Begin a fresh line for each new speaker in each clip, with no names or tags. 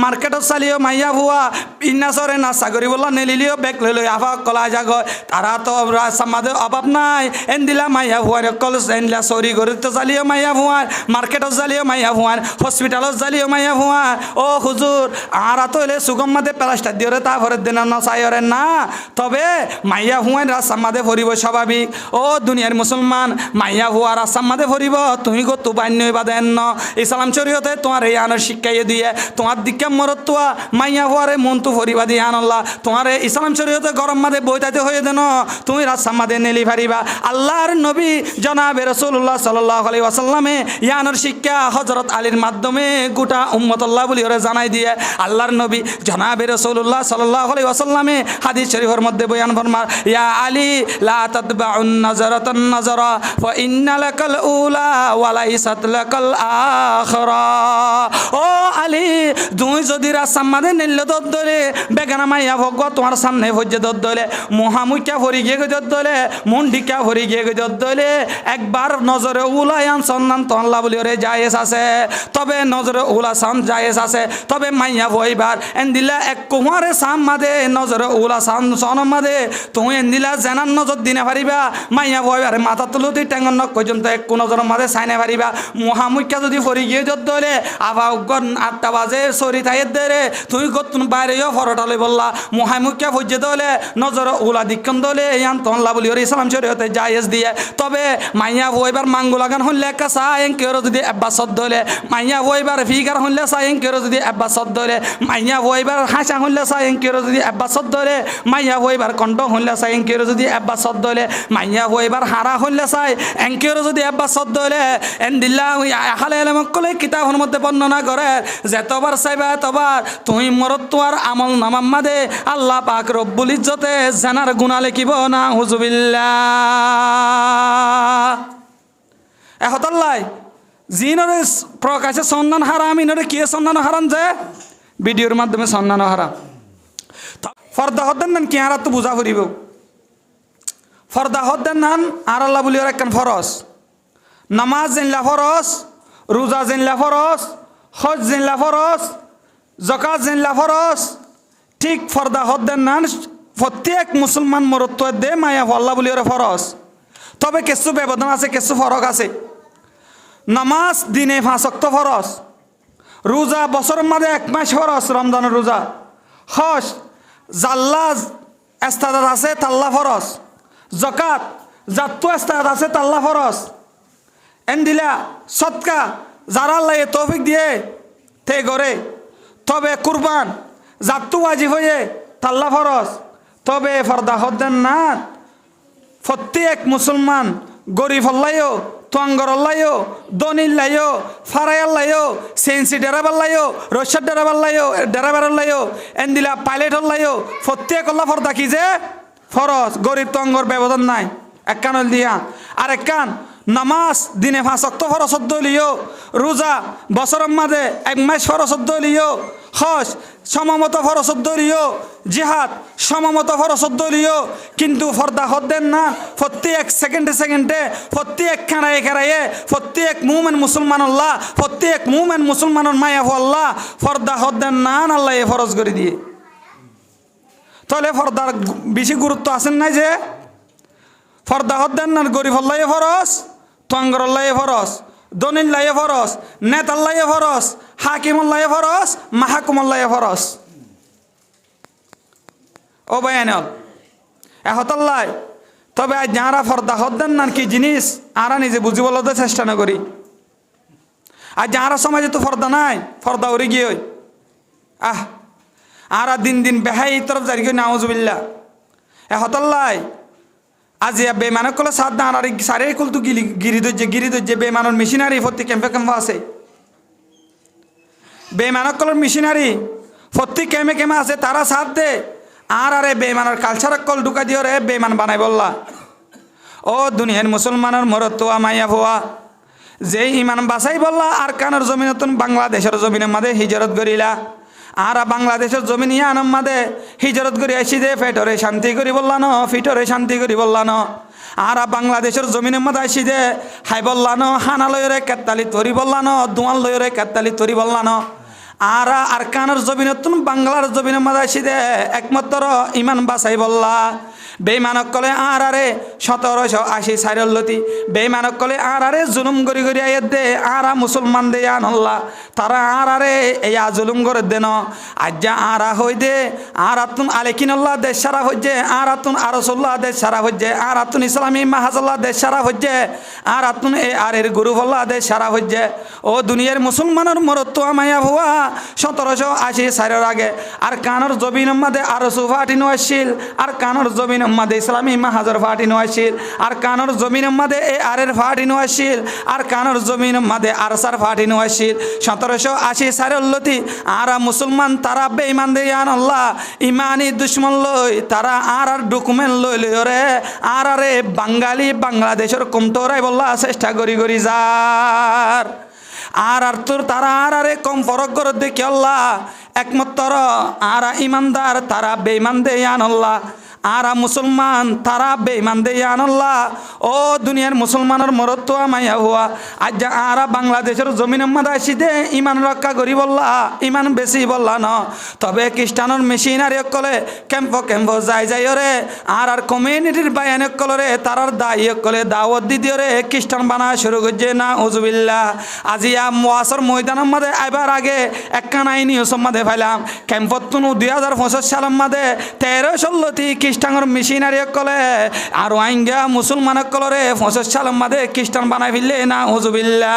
মার্কেটত চালিও মাইয়া ভুয়া ইন্নাচরে নাচা করি বললা নেলিলিও বেগ লৈ লৈ আফা কলা যাগ তারা তো সামাদে অভাব নাই এনদিলা মাইয়া ভুয়ার অকল এনদিলা চরি গরিত চালিও মাইয়া ভুয়ার মার্কেটত চালিও মাইয়া ভুয়ার হসপিটালত চালিও মাইয়া ভুয়ার ও হুজুর আর তো এলে সুগম মাদে প্লাস্টার দিয়ে তারপরের দিন নচাইরে না তবে মাইয়া ভুয়ার রাস্তার মাদে ভরিব স্বাভাবিক ও দুনিয়ার মুসলমান মাইয়া ভুয়া রাস্তার মাদে ভরিব তুমি গো তু বান্য বাদেন ন ইসলাম শরীয়তে তোমার এই আনার শিক্ষাইয়ে দিয়ে তোমার দিকে মরত তোয়া মাইয়া ভুয়ারে মন তু ভরিবা দিয়ে আনল্লা তোমার ইসলাম শরীয়তে গরম মাদে বইতাতে হয়ে দেন তুমি রাস্তার মাদে নেলি ফারিবা আল্লাহর নবী জনাবে রাসূলুল্লাহ সাল্লাল্লাহু আলাইহি ওয়াসাল্লামে ইয়ানোর শিক্ষা হযরত আলীর মাধ্যমে গোটা উম্মতুল্লাহ বলি ওরে জানাই দিয়ে আল্লাহর নবী জনাবে রাসূলুল্লাহ সাল্লাল্লাহু আলাইহি ওয়াসাল্লামে হাদিস শরীফের মধ্যে বয়ান ফরমান ইয়া আলী লা তাতবাউন নাজারাতান নাজারা ফা ইন্না লাকাল উলা ওয়া লাইসাত লাকাল আখিরা ও আলী তুই যদি রাস্তার মাঝে নিলে দলে বেগানা মাইয়া ভগ তোমার সামনে ভজ্জে দলে মহামুখ্যা ভরি গিয়ে দলে মুন্ডিকা ভরি গিয়ে দলে একবার নজরে উলায়ান সন্ধান তল্লা বলি ওরে জায়েজ আছে তবে নজরে উলা সান জায়েজ আছে তবে মাইয়া ভইবার এন্দিলা এক কুমারে সাম মাদে নজরে উলা সান সন মাদে তুমি এন্দিলা জানান নজর দিনে পারিবা মাইয়া ভইবার মাথা তুলতি টেঙ্গন নক পর্যন্ত এক নজর মাদে সাইনে পারিবা মহামুখ্যা যদি ভরি গিয়ে দলে আবা 8টা বাজে সরি তাইয়ের দেরে তুমি গতুন বাইরেও ফরটালে বললা মহামুখ্যা ভজ্জে দলে নজর উলা দিক্ষণ দলে ইয়ান তল্লা বলি ওরে ইসলাম শরীয়তে জায়েজ দিয়ে তবে মাইয়া ভইবার মাঙ্গু লাগান হইলে একটা সাইন কেউ যদি আব্বাসত দলে মাইয়া ভইবার ফিগার হইলে সাইন কেউ যদি আব্বাসত দলে মাইয়া ভইবার হাসা হইলে সাইন কেউ যদি আব্বাসত দলে মাইয়া ভইবার কণ্ঠ হইলে সাইন কেউ যদি আব্বাসত দলে মাইয়া ভইবার হারা হইলে সাই এঙ্কের যদি আব্বাসত দলে এন্দিল্লা আহালে এলামকলে কিতাবের মধ্যে বর্ণনা করে যেতবার চাইবা এতবার তুমি মরত তোমার আমল নামাম মাদে আল্লাহ পাক রব্বুল ইজ্জতে জানার গুনাহ লিখিব না হুজুবিল্লাহ এহতাল্লাই জিনরে প্রকাশে সন্ধান হারাম ইনরে কি সন্ধান হারাম যে ভিডিওর মাধ্যমে সন্ধান হারাম ফর্দা হদ্দেন নান কি হারা তো বুঝা ফুরিব ফর্দা হদ্দেন নান আর আল্লাহ বলি ওর একখান ফরজ নামাজ জিনলা ফরজ রোজা জিনলা ফরজ হজ জিনলা ফরজ জাকাত জিনলা ফরজ ঠিক ফর্দা হদ্দেন নান প্রত্যেক মুসলমান মরত্ব দে মায়া আল্লাহ বলি ওর ফরজ তবে কিছু ব্যবধান আছে কিছু ফরক আছে নামাজ দিনে 5 ওয়াক্ত ফরজ রোজা বছরের মাঝে 1 মাস ফরজ রমজানের রোজা হজ জাল্লা এস্তাদাত আছে তাল্লা ফরজ জাকাত জাত্তু এস্তাদাত আছে তাল্লা ফরজ এন্দিলা সদকা যারা আল্লাহ তৌফিক দিয়ে তে করে তবে কুরবান জাত্তু ওয়াজিব হয়ে তাল্লা ফরজ তবে ফর্দা হদ্দেন না প্রত্যেক মুসলমান গরিব হল্লাইও তোয়াঙ্গর হল্লাইও দনিল লাইও ফারায়াল লাইও সেন্সি ডেরাবার লাইও রশাদ ডেরাবার লাইও ডেরাবার লাইও এন্দিলা পাইলট হল্লাইও প্রত্যেক হল্লা ফর্দা কি যে ফরজ গরিব তোয়াঙ্গর ব্যবধান নাই এক কান দিয়া আর এক কান নামাজ দিনে 5 ওয়াক্ত ফরজ দলিও রোজা বছরের মাঝে 1 মাস ফরজ দলিও হজ সমমত ফরজ দলিও জিহাদ সমমত ফরজ দলিও কিন্তু ফর্দা হদ্দেন না প্রত্যেক সেকেন্ডে সেকেন্ডে প্রত্যেক খানায় খারায়ে প্রত্যেক মুমিন মুসলমান আল্লাহ প্রত্যেক মুমিন মুসলমানের মায়া আল্লাহ ফর্দা হদ্দেন না আল্লাহ এ ফরজ করে দিয়ে তাহলে ফর্দার বেশি গুরুত্ব আছেন নাই যে ফর্দা হদ্দেন না গরিব আল্লাহ ফরজ তোয়াঙ্গর আল্লাহ ফরজ দনিল্লাহ ফরজ নেতাল্লাহ ফরজ হাকিমুল্লাহ ফরজ মাহাকুমুল্লাহ ফরজ ও বায়ানল এহতাল্লাহ তবে আজ যারা ফর্দা হদ্দেন না কি জিনিস আরা নিজে বুঝি বলতে চেষ্টা না করি আর যারা সমাজে তো ফর্দা নাই ফর্দা উড়ে গিয়ে আরা দিন দিন বেহাই তরফ জারি গিয়ে নাউজুবিল্লাহ এহতাল্লাহ আজি বেমানক কলে সাত দান আর সারে কুল তো গিরি দজ্জে বেমানর মেশিনারি ফত্তি ক্যাম্পে আছে বেমানক কলের মেশিনারি ফত্তি ক্যামে আছে তারা সাথ দে আর আরে বেমানের কালচার কল ঢুকা দিও রে বেমান বানাই বললা ও দুনিয়ার মুসলমানের মরত মাইয়া ভুয়া যে ইমান বাসাই বললা আর কানের জমিনতন বাংলাদেশের জমিনের মাঝে হিজরত করিলা আর বাংলাদেশের জমিন ইয়ানম মাদে হিজরত করি আসি দে পেটরে শান্তি করি বললা ন ফিটরে শান্তি করি বললা ন আর বাংলাদেশের জমিনের মধ্যে আসি দে হাই বললা ন হানা লয়রে কেতালি তরি বললা ন দুয়াল লয়রে কেতালি তরি বললা ন আরা আর কানের জমিনতুন বাংলার জমিনের মাঝে আসিদে একমাত্র ইমান বাসাই বললা বেইমানক কলে আর আরে 1780 সাইরল্লতি বেইমানক কলে আর আরে জুলুম গরি গরি আয়াত দে আরা মুসলমান দে আনল্লাহ তারা আর আরে এয়া জুলুম করে দেন আজ্জা আরা হই দে আর আতুন আলেকিনুল্লাহ দেশ সারা হজ্জে আর আতুন আরসুল্লাহ দেশ সারা হজ্জে আর আতুন ইসলামী মাহাজুল্লাহ দেশ সারা হজ্জে আর আতুন এ আরের গুরুফল্লাহ দেশ সারা হজ্জে ও দুনিয়ার মুসলমানের মরত্ব আমায়া ভুয়া 1780 সাইরের আগে আর কানর জবিন মাদে আরসু ফাটিনো আসিল আর কানর জবিন মাদে ইসলামী মাহাজর ফাটিনো আসিল আর কানর জমিন মাদে এ আরের ফাটিনো আসিল আর কানর জমিন মাদে আরসার ফাটিনো আসিল 1780 সাইরল্লতি আরা মুসলমান তারা বেঈমান দে আল্লাহ ইমানি দুশ্মন লই তারা আর ডকুমেন্ট লই লই রে আর আরে বাঙালি বাংলাদেশের কমতরাই বললা চেষ্টা করি করি যার আর তোর তারা আর আরে কম ফরক করে দেখি আল্লাহ একমাত্র আরা ইমানদার তারা বেঈমান দে আল্লাহ আরা মুসলমান তারা বেঈমান দে আল্লাহ ও দুনিয়ার মুসলমানের মরত্ব আমায়া হুয়া আজ আরা বাংলাদেশের জমিনের মাঝে আসি দে ইমান রক্ষা করি বললা ইমান বেশি বললা ন তবে খ্রিস্টানের মেশিনারি কলে ক্যাম্প যাই যাই রে আর কমিউনিটির বায়ানে কলরে তারার দায়ী কলে দাওয়াত দিদি রে খ্রিস্টান বানা শুরু করছে না উজুবিল্লাহ আজিয়া মুআসর ময়দানের মাঝে আইবার আগে একখান আইনি ওসব মাঝে পাইলাম ক্যাম্পত তুনু 2025 সালের মাঝে 13-16টি খ্রিস্টানের মেশিনারি কলে আর আইঙ্গা মুসলমান কলরে 25 সালের মাঝে খ্রিস্টান বানাই ফেললে না উজুবিল্লাহ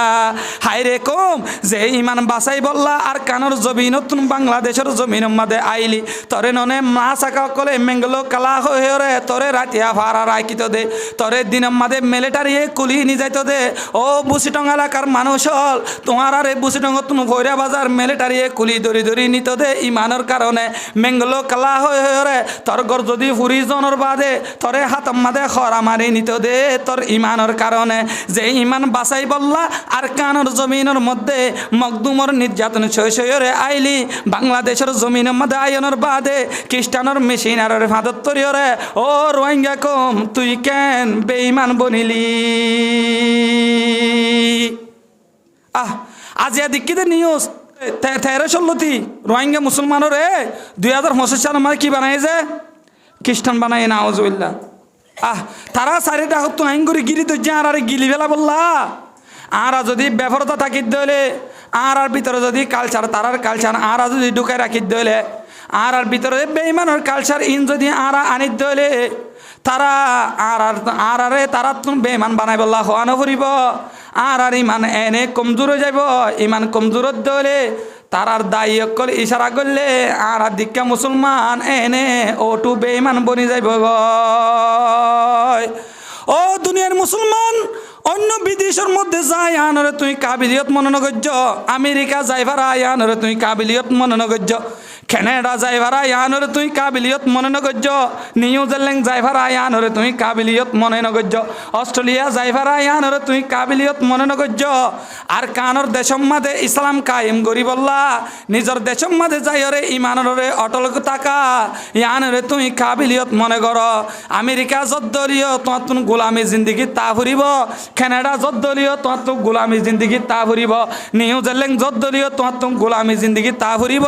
হাই রে কম যে ইমান বাসাই বললা আর কানর জমিন নতুন বাংলাদেশের জমিনের মাঝে আইলি তরে ননে মা চাকা কলে মেঙ্গলো কালা হয়ে রে তরে রাতিয়া ভাড়া রাখিত দে তরে দিনের মাঝে মিলিটারি কুলি নি যাইত দে ও বুসিটং এলাকার মানুষ হল তোমার আর এই বুসিটং তুমি ভৈরা বাজার মিলিটারি কুলি ধরি ধরি নিত দে ইমানের কারণে মেঙ্গলো কালা হয়ে রে তোর গর যদি ফুরি জনের বাদে তরে হাতম মাদে খরা মারি নিত দে তোর ইমানের কারণে যে ইমান বাসাই বললা আর কানর জমিনের মধ্যে মকদুমর নির্যাতন সয়ে আইলি বাংলাদেশের জমিনের মধ্যে আয়নের বাদে খ্রিস্টানের মেশিনারের ফাঁদত তরিয়রে ও রোহিঙ্গা কম তুই কেন বেঈমান বনিলি আজ এদিকে নিউজ 13-16টি রোহিঙ্গা মুসলমানের 2025 সালের মাঝে কি বানাই যে খ্রিস্টান বানাই না আউযুবিল্লাহ তারা চারিটা হতো আইন করে গিরি ধরছে আর গিলি ফেলা বললা আর যদি ব্যবহারতা থাকি দলে আর ভিতরে যদি কালচার তারার কালচার আর যদি ঢুকাই রাখি দলে আর ভিতরে বেঈমানের কালচার ইন যদি আর আনি দলে তারা আর তারা তুমি বেঈমান বানাই বললা হওয়ানো ফুরিব আর ইমান এনে কমজোর হয়ে যাব ইমান কমজোর দলে তারার দায়ী অকল ইশারা করলে আর দীক্ষা মুসলমান এনে ওটু বেঈমান বনি যাইব ও দুনিয়ার মুসলমান অন্য বিদেশের মধ্যে যাই আনরে তুই কাবিলিয়ত মনে নগর্য আমেরিকা যাইবার আনরে তুই কাবিলিয়ত মনে নগর্য কানাডা যাইবার আনরে তুই কাবিলিয়ত মনে নগর্য নিউজিল্যান্ড যাইবার আনরে তুই কাবিলিয়ত মনে নগর্য অস্ট্রেলিয়া যাইবার আনরে তুই কাবিলিয়ত মনে নগর্য আর কানর দেশের মাঝে ইসলাম কায়েম করি বললা নিজের দেশের মাঝে যাইরে ইমানরে অটল থাকা ইয়ানরে তুই কাবিলিয়ত মনে কর আমেরিকা যদ্দলীয় তোমার তুন গোলামী জিন্দিগি তা ফুরিব কানাডা যদ্দলীয় তোমার তো গোলামী জিন্দিগি তা ফুরিব নিউজিল্যান্ড যদ্দলীয় তোমার তো গোলামী জিন্দিগি তা ফুরিব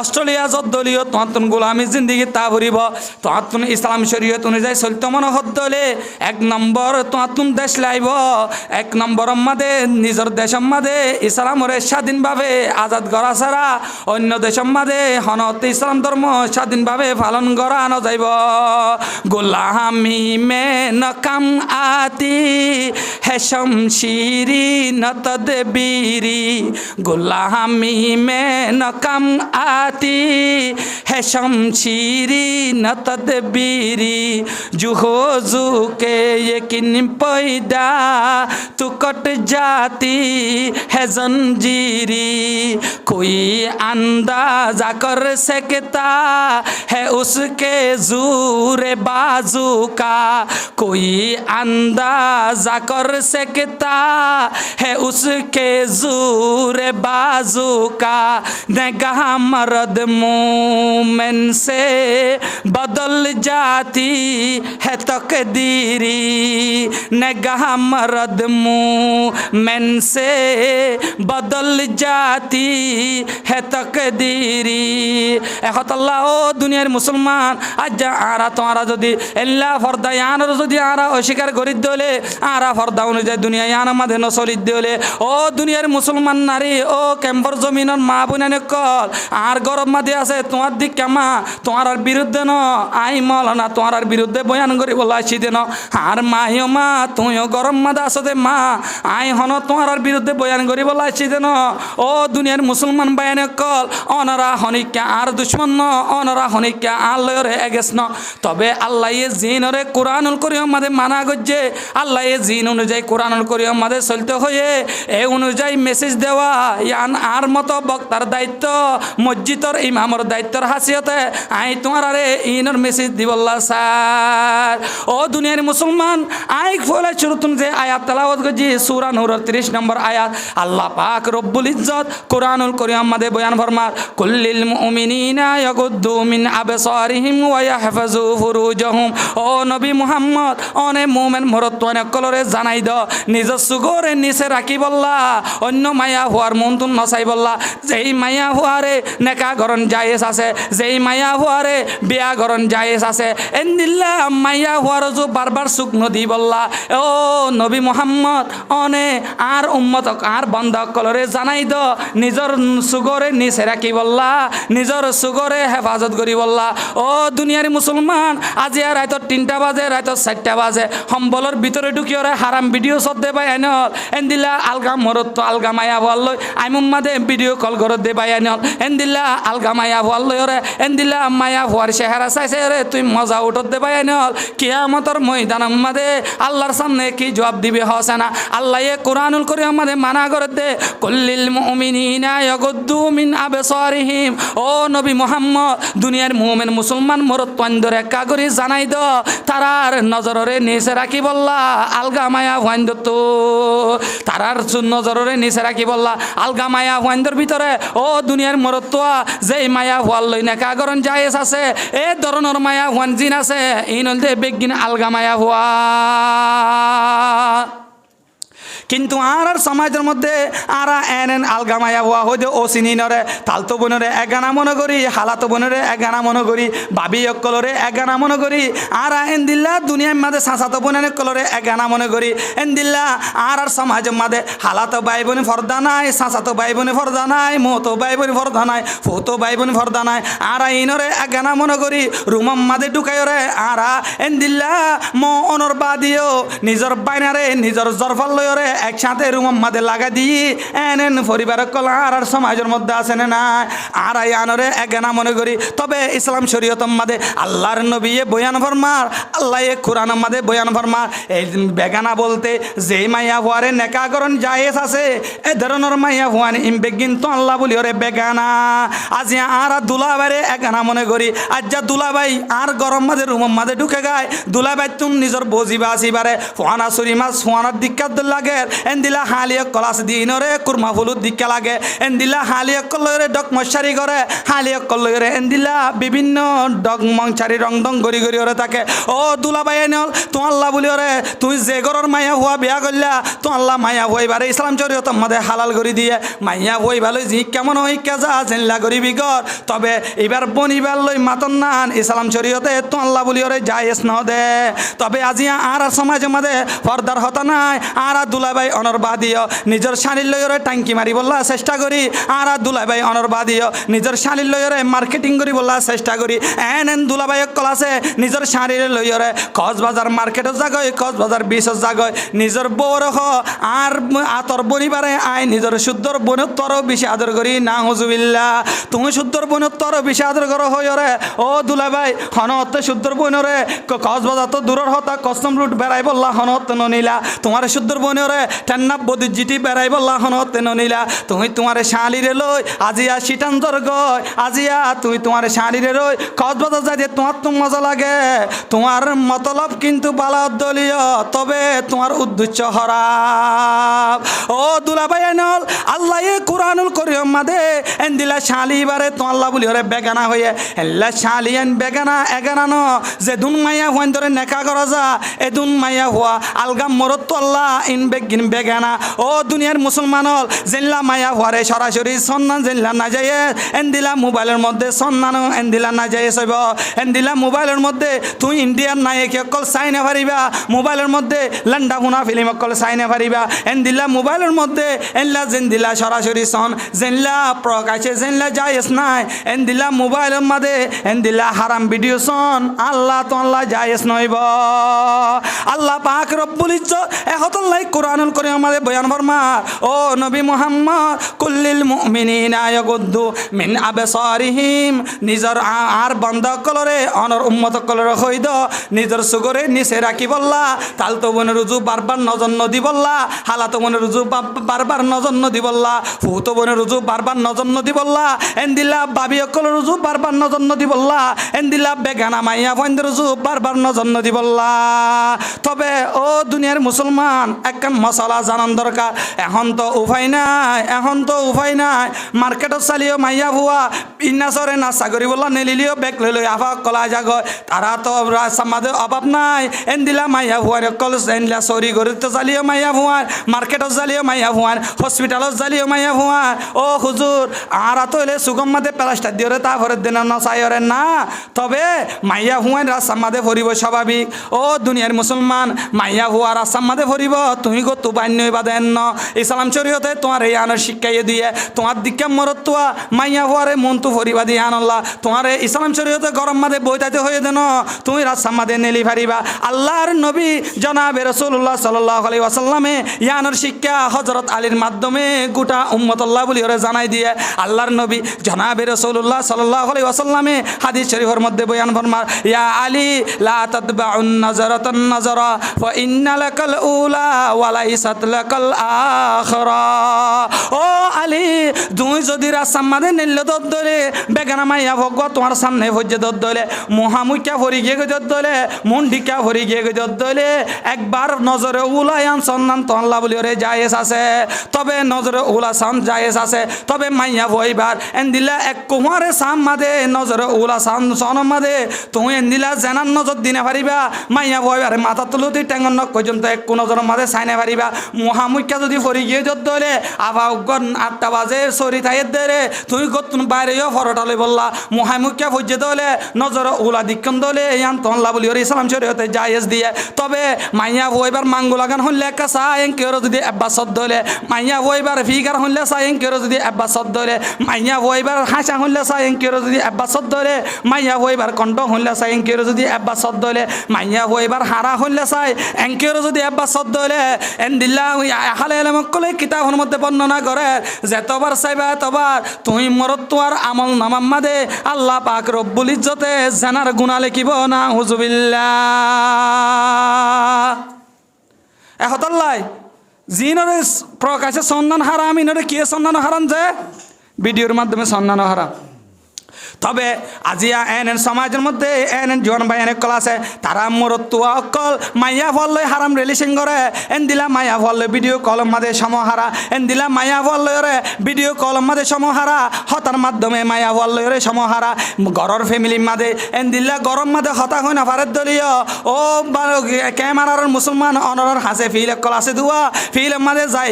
অস্ট্রেলিয়া যদ্দলীয় তোমার তো গোলামী জিন্দিগি তা ফুরিব তোমার তুন ইসলাম শরীয়ত অনুযায়ী চলিত মনে হদ্দলে 1 নম্বর তোমার তুন দেশ লাইব 1 নম্বরের মাঝে নিজের দেশের মাঝে ইসলামরে স্বাধীনভাবে আজাদ করা ছাড়া অন্য দেশের মাঝে হনত ইসলাম ধর্ম স্বাধীনভাবে পালন করা আনা যাইব গোলামি মে নকাম আতি है शमशीरी न तदबीरी गुलामी में न कम आती है शमशीरी न तदबीरी जुहोजू के यकीन पैदा तू कट जाती है जंजीरी कोई अंदाजा कर सकता है उसके जोर बाजू का कोई अंदाजा कर सकता है उसके जोर बाजू का निगाह मर्द मोमिन से बदल जाती है तकदीरी निगाह मर्द मोमिन से बदल जाती है तकदीरी একতাল্লাহ ও দুনিয়ার মুসলমান আজ আরা তোমরা যদি এল্লা ফর্দা ইয়ানোর যদি আরা অস্বীকার করি দলে আরা ফর্দা অনুযায়ী দুনিয়া ইয়ান আমাদের নচলিত দলে ও দুনিয়ার মুসলমান নারী ও ক্যাম্পর জমিনের মা বোনের কল আর গরম মাদি আছে তোমার দিক কামা তোমার বিরুদ্ধে ন আই মলনা তোমার বিরুদ্ধে বয়ান করি বলা আসি দেন আর মাহিও মা তুমিও গরম মাদা আছো দে মা আই হন তোমার বিরুদ্ধে বয়ান করি বলা আসি দেন ও দুনিয়ার মুসলমান বায়ানে কল অনারা হনিকা আর দুশ্মন ন অনারা হনিকা আল্লাহরে এগেস ন তবে আল্লাহ জিনরে কোরআনুল করিম আমাদের মানা গজ্জে আল্লাহ জিন অনুযায়ী কোরআনুল করিম আমাদের চলতে হয়ে এই অনুযায়ী মেসেজ দেওয়া ইয়ান আর মতো বক্তার দায়িত্ব মসজিদর ইমামর দায়িত্বর হাসিয়তে আই তোমার আরে ইনর মেসেজ দিবল্লা স্যার ও দুনিয়ার মুসলমান আই ফলে শুরুতুন যে আয়াত তেলাওয়াত গজি সূরা নূরের 30 নম্বর আয়াত আল্লাহ পাক রব্বুল ইজ্জত কোরআনুল করিম আমাদের বয়ান ফরমার কুল্লিল মুমিনিনা ইয়াগুদ্দু মিন আবসারিহিম ওয়া ইয়াহফাজু ফুরুজাহুম ও নবী মুহাম্মদ অনে মুমিন মরতওয়ানে কলরে জানাই দ নিজ সুগরে নিচে রাখি বল্লা অন্য মায়া হওয়ার মন্তুন নসাই বল্লা যেই মায়া হওয়ারে নেকা গরণ জায়েজ আছে যেই মায়া হওয়ারে বিয়া গরণ জায়েজ আছে এন্দিল্লা মায়া হওয়ার যে বারবার সুখ নদী বল্লা ও নবী মুহাম্মদ অনে আর উম্মতক আর বন্ধক কলরে জানাই দ নিজর সুগরে নিচে রাখি বল্লা নিজর সুগরে হেফাজত করি বল্লা ও দুনিয়ার মুসলমান আজি আর রাত 3টা বাজে রাত 4টা বাজে সম্বলের ভিতরে ঢুকিয়রে হারাম ভিডিও সদ্দে পাই আনল এন্দিল্লা আলগা মরত আলগা মায়া বললই আইমুম্মাদে ভিডিও কল করত দে পাই আনল এন্দিল্লা আলগা মায়া বললই এন্দিল্লা মায়া হওয়ার চেহারা চাইছে রে তুই মজা উঠত দে পাই আনল কিয়ামতর ময়দান আমাদে আল্লাহর সামনে কি জবাব দিবে হসে না আল্লাহ কোরআনুল করিম আমাদের মানা করে দে কুল্লিল মুমিনিনা ইয়াগুদ্দু মিন আবসারিহিম ও নবী মুহাম্মদ দুনিয়ার মুমিন মুসলমান মরতওয়ানদের একা করে জানাই দ তারার নজরে নিচে রাখি বল্লা আলগা মায়া ওয়াইন্দ তো তারার নজরে নিচে রাখি বল্লা আলগা মায়া ওয়াইন্দর ভিতরে ও দুনিয়ার মরতওয়া যেই মায়া হওয়ার লই না কাগরণ জায়েজ আছে এ ধরনের মায়া ওয়ান জিন আছে ইনল দে বেগিন আলগা মায়া হওয়া কিন্তু আর সমাজের মধ্যে আরা এন আলগামায়া হওয়া হইতে ও চিনিনরে তালতো বোনরে এগানা মনে করি হালাতো বোনরে এগানা মনে করি বাবি অকলরে এগানা মনে করি আর এন দিল্লা দুনিয়ার মাঝে সাঁচাতো বোনের কলরে এগানা মনে করি এন দিল্লা আর সমাজের মাঝে হালাতো ভাই বোন ফর্দা নাই সাঁচাতো ভাই বোন ফর্দা নাই মতো ভাই বোন ফর্দা নাই ফতো ভাই বোন ফর্দা নাই আর ইনরে এগানা মনে করি রুমম মাঝে ঢুকাইরে আর এন দিল্লা ম অনর বাদিও নিজর বাইনারে নিজর জরফল লয়রে একসাথে রুম মাদে লাগা দিয়ে এন পরিবার কলা আর সমাজের মধ্যে আছে না আর আনরে এগানা মনে করি তবে ইসলাম শরীয়ত মাদে আল্লাহর নবী বয়ান ফরমার আল্লাহ কোরআন মাদে বয়ান ফরমার এই বেগানা বলতে যে মাইয়া হওয়ারে নেকাকরণ জায়েজ আছে এ ধরনের মাইয়া হওয়ান ইমবেগিন তো আল্লাহ বলি ওরে বেগানা আজ আর দুলাবারে এগানা মনে করি আজ যা দুলাবাই আর গরম মাদে রুম মাদে ঢুকে গায় দুলাবাই তুমি নিজের বজিবা আসিবারে ফোয়ানা চুরি মাছ ফোয়ানার দিক্কাত লাগে এন্দিলা হালিয়া কলাস দিনরে কুরমা ফুলুর দিকে লাগে এন্দিলা হালিয়া কলরে ডক মশারি করে হালিয়া কলরে এন্দিলা বিভিন্ন ডক মংচারি রং দং গড়ি গড়ি ওরে থাকে ও দুলাবাই নল তো আল্লাহ বলি ওরে তুই যে ঘরের মাইয়া হওয়া বিয়া করলা তো আল্লাহ মাইয়া হইবারে ইসলাম শরীয়ত মধ্যে হালাল করে দিয়ে মাইয়া হইবালে জি কেমন হই কেজা জেনলা গরিবি ঘর তবে এবার বনিবার লই মাতন নান ইসলাম শরীয়তে তো আল্লাহ বলি ওরে জায়েজ ন দে তবে আজি আর সমাজের মধ্যে পর্দার হতা নাই আর দুলাবাই অনরবাদীয় নিজের শালীর লয়রে টাঙ্কি মারি বললা চেষ্টা করি আর দুলাবাই অনরবাদীয় নিজের শালীর লয়রে মার্কেটিং করি বললা চেষ্টা করি এন দুলাবাই কলাছে নিজের শাড়ির লয়রে কক্সবাজার মার্কেটত জাগয় কক্সবাজার বিচত জাগয় নিজের বউর হ আর আতর বনিবারে আই নিজের শুদ্ধর বনত্তর বেশি আদর করি না হুজুবিল্লা তুমি শুদ্ধর বনত্তর বেশি আদর করো হয়রে ও দুলাবাই হনত শুদ্ধর বনরে কক্সবাজার তো দূরের হতা কষ্টম রুট বেড়াই বললা হনত ননিলা তোমার শুদ্ধর বনরে টেন্না বদি জিটি বেড়াই বললা হন তেন নিলা তুমি তোমার শালিরে লই আজিয়া সিটান্তর গয় আজিয়া তুই তোমার শালিরে লই কক্সবাজার যাইতে তোমার তো মজা লাগে তোমার মতলব কিন্তু বালা দলীয় তবে তোমার উদ্দেশ্য হরাব ও দুলাভাই নল আল্লাহ কুরআনুল করিম মাদে এন্দিলা শালি বারে তো আল্লাহ বলি ওরে বেগানা হয়ে এল্লা শালি এন বেগানা এগানা ন যে দুন মাইয়া হইন ধরে নেকা করা যা এ দুন মাইয়া হওয়া আলগাম মরত তো আল্লাহ ইন বেগিন বেগানা ও দুনিয়ার মুসলমানল জেল্লা মাইয়া হওয়ারে সরাসরি সন্ধান জেল্লা না যায় এন্দিলা মোবাইলের মধ্যে সন্ধান এন্দিলা না যায় সব এন্দিলা মোবাইলের মধ্যে তুই ইন্ডিয়ান নায়ক অকল চাইনা পারিবা মোবাইলের মধ্যে লান্ডা ভুনা ফিল্ম অকল চাইনা পারিবা এন্দিলা মোবাইলের মধ্যে এল্লা জেন্দিলা সরাসরি সন জেনলা প্রকাশে জেনলা যায়স নাই এন্দিলা মোবাইলের মধ্যে এন্দিলা হারাম ভিডিও সন আল্লাহ তো আল্লাহ যায়স নইব আল্লাহ পাক রব্বুল ইজ্জত এহতল্লাই কুরআনুল কারীম আমাদের বয়ান ফরমা ও নবী মুহাম্মদ কুল্লিল মুমিনিনা ইয়াগুদ্দু মিন আবসারিহিম নিজর আর বান্দা কলরে অনর উম্মত কলরে হইদ নিজর সুগরে নিচে রাখি বললা তাল তো বনে রুজু বারবার নজর নদী বললা হালা তো বনে রুজু বারবার নজর নদী বললা ফু তো বনে রুজু বারবার নজর নদী বললা এন্দিলা বাবি অকল রুজু বারবার নজর নদী বললা এন্দিলা বেগানা মাইয়া ফন্দ রুজু বারবার নজর নদী বললা তবে ও দুনিয়ার মুসলমান একখান মশলা জানান দরকার এখন তো উপায় নাই মার্কেটত চালিও মাইয়া ভুয়া ইন্নাসরে না চাকরি বললা নেলিলিও বেগ লৈ লৈ আফা কলা জাগ তারা তো সমাজে অভাব নাই এন্দিলা মাইয়া ভুয়ার অকল এন্দিলা চৌরি গরিত চালিও মাইয়া ভুয়ার মার্কেটত চালিও মাইয়া ভুয়ার হসপিটালত চালিও মাইয়া ভুয়ার ও হুজুর আর তো এলে সুগম মাদে প্লাস্টার দিয়ে তা ভরের দিন না চাইরে না তবে মাইয়া ভুয়ার রাস্তার মাদে ভরিব স্বাভাবিক ও দুনিয়ার মুসলমান মাইয়া ভুয়া রাস্তার মাদে ভরিব তুমি গো তু বান্য বাদেন ন ইসলাম শরীয়তে তোমার এই আনার শিক্ষাইয়ে দিয়ে তোমার দিকে মরতুয়া মাইয়া ভুয়ারে মন তু ভরিবা দিয়ে আনল্লা তোমার ইসলাম শরীয়তে গরম মাদে বইতাতে হয়ে দেন তুমি রাস্তার মাদে নেলি ফারিবা আল্লাহর নবী জনাবে রাসূলুল্লাহ সাল্লাল্লাহু আলাইহি ওয়াসাল্লামে ইয়ানোর শিক্ষা হযরত আলীর মাধ্যমে গোটা উম্মতুল্লাহ বলি ওরে জানাই দিয়ে আল্লাহর নবী জনাবে রাসূলুল্লাহ সাল্লাল্লাহু আলাইহি ওয়াসাল্লামে হাদিস শরীফের মধ্যে বয়ান ফরমার ইয়া আলী লা তাতবাউন নাজারাতান নাজারা ফা ইন্না লাকাল উলা ওয়া লাইসাত লাকাল আখিরা ও আলী তুই যদি রাস্তার মাঝে নেলে দলে বেগানা মাইয়া ভগব তোমার সামনে ভজ্জে দলে মহামুখ্যা ভরি গিয়ে দলে মুন্ডিকা ভরি গিয়ে দলে একবার নজরে উলায়ান সন্ধান তো আল্লাহ বলি ওরে জায়েজ আছে তবে নজরে উলা সান জায়েজ আছে তবে মাইয়া ভইবার এন্দিলা এক কুমারে সাম মাদে নজরে উলা সান সন মাদে তুমি এন্দিলা জানান নজর দিনে পারিবা মাইয়া ভইবার মাথা তুলতি টেঙ্গন পর্যন্ত এক নজর মাদে চাইনে পারিবা মহামুখ্যা যদি ভরি গিয়ে দলে আভা উগ্গন 8টা বাজে সরি থাইয়ের দেরে তুই গতুন বাইরেও ফরটালে বললা মহামুখ্যা ভজ্জে দলে নজর উলা দিক্ষণ দলে ইয়ান তো আল্লাহ বলি ওরে ইসলাম শরীয়তে জায়েজ দিয়ে তবে মাইয়া ভইবার মাঙ্গু লাগান হইলে একটা সায়েন কেউ যদি আব্বাসত দলে মাইয়া ভইবার ফিগার হইলে সায়েন কেউ যদি আব্বাসত দলে মাইয়া ভইবার হাসা হইলে সায়েন কেউ যদি আব্বাসত দলে মাইয়া ভইবার কণ্ঠ হইলে সায়েন কেউ যদি আব্বাসত দলে মাইয়া ভইবার হারা হইলে সাই এঙ্কের যদি আব্বাসত দলে এন্দিল্লা আহালে এলেমকলে কিতাবের মধ্যে বর্ণনা করে যেতবার চাইবা এতবার তুমি মরত তোয়ার আমল নামাম মাদে আল্লাহ পাক রব্বুল ইজ্জতে জানার গুনাহ লিখিব না হুজুবিল্লাহ এহতাল্লাই জিনরে প্রকাশে সন্ধান হারাম ইনরে কি সন্ধান হারাম যে ভিডিওর মাধ্যমে সন্ধান হারাম তবে আজিয়া এন সমাজের মধ্যে এন জোয়ান ভাই অনেক কল আছে তারা মরতুয়া অকল মাইয়া ফল হারাম রিলেশন করে এন দিলা মাইয়া ফল ভিডিও কল মাদে সমহারা এন দিলা মাইয়া ফল ভিডিও কল মাদে সমহারা হতার মাধ্যমে মাইয়া ফল সমহারা ঘরের ফ্যামিলির মাদে এন দিলা গরম মাদে হতা হয় না ভারত দলীয় ও ক্যামেরার মুসলমান অনর হাসে ফিল কল আছে দুয়া ফিল মাদে যাই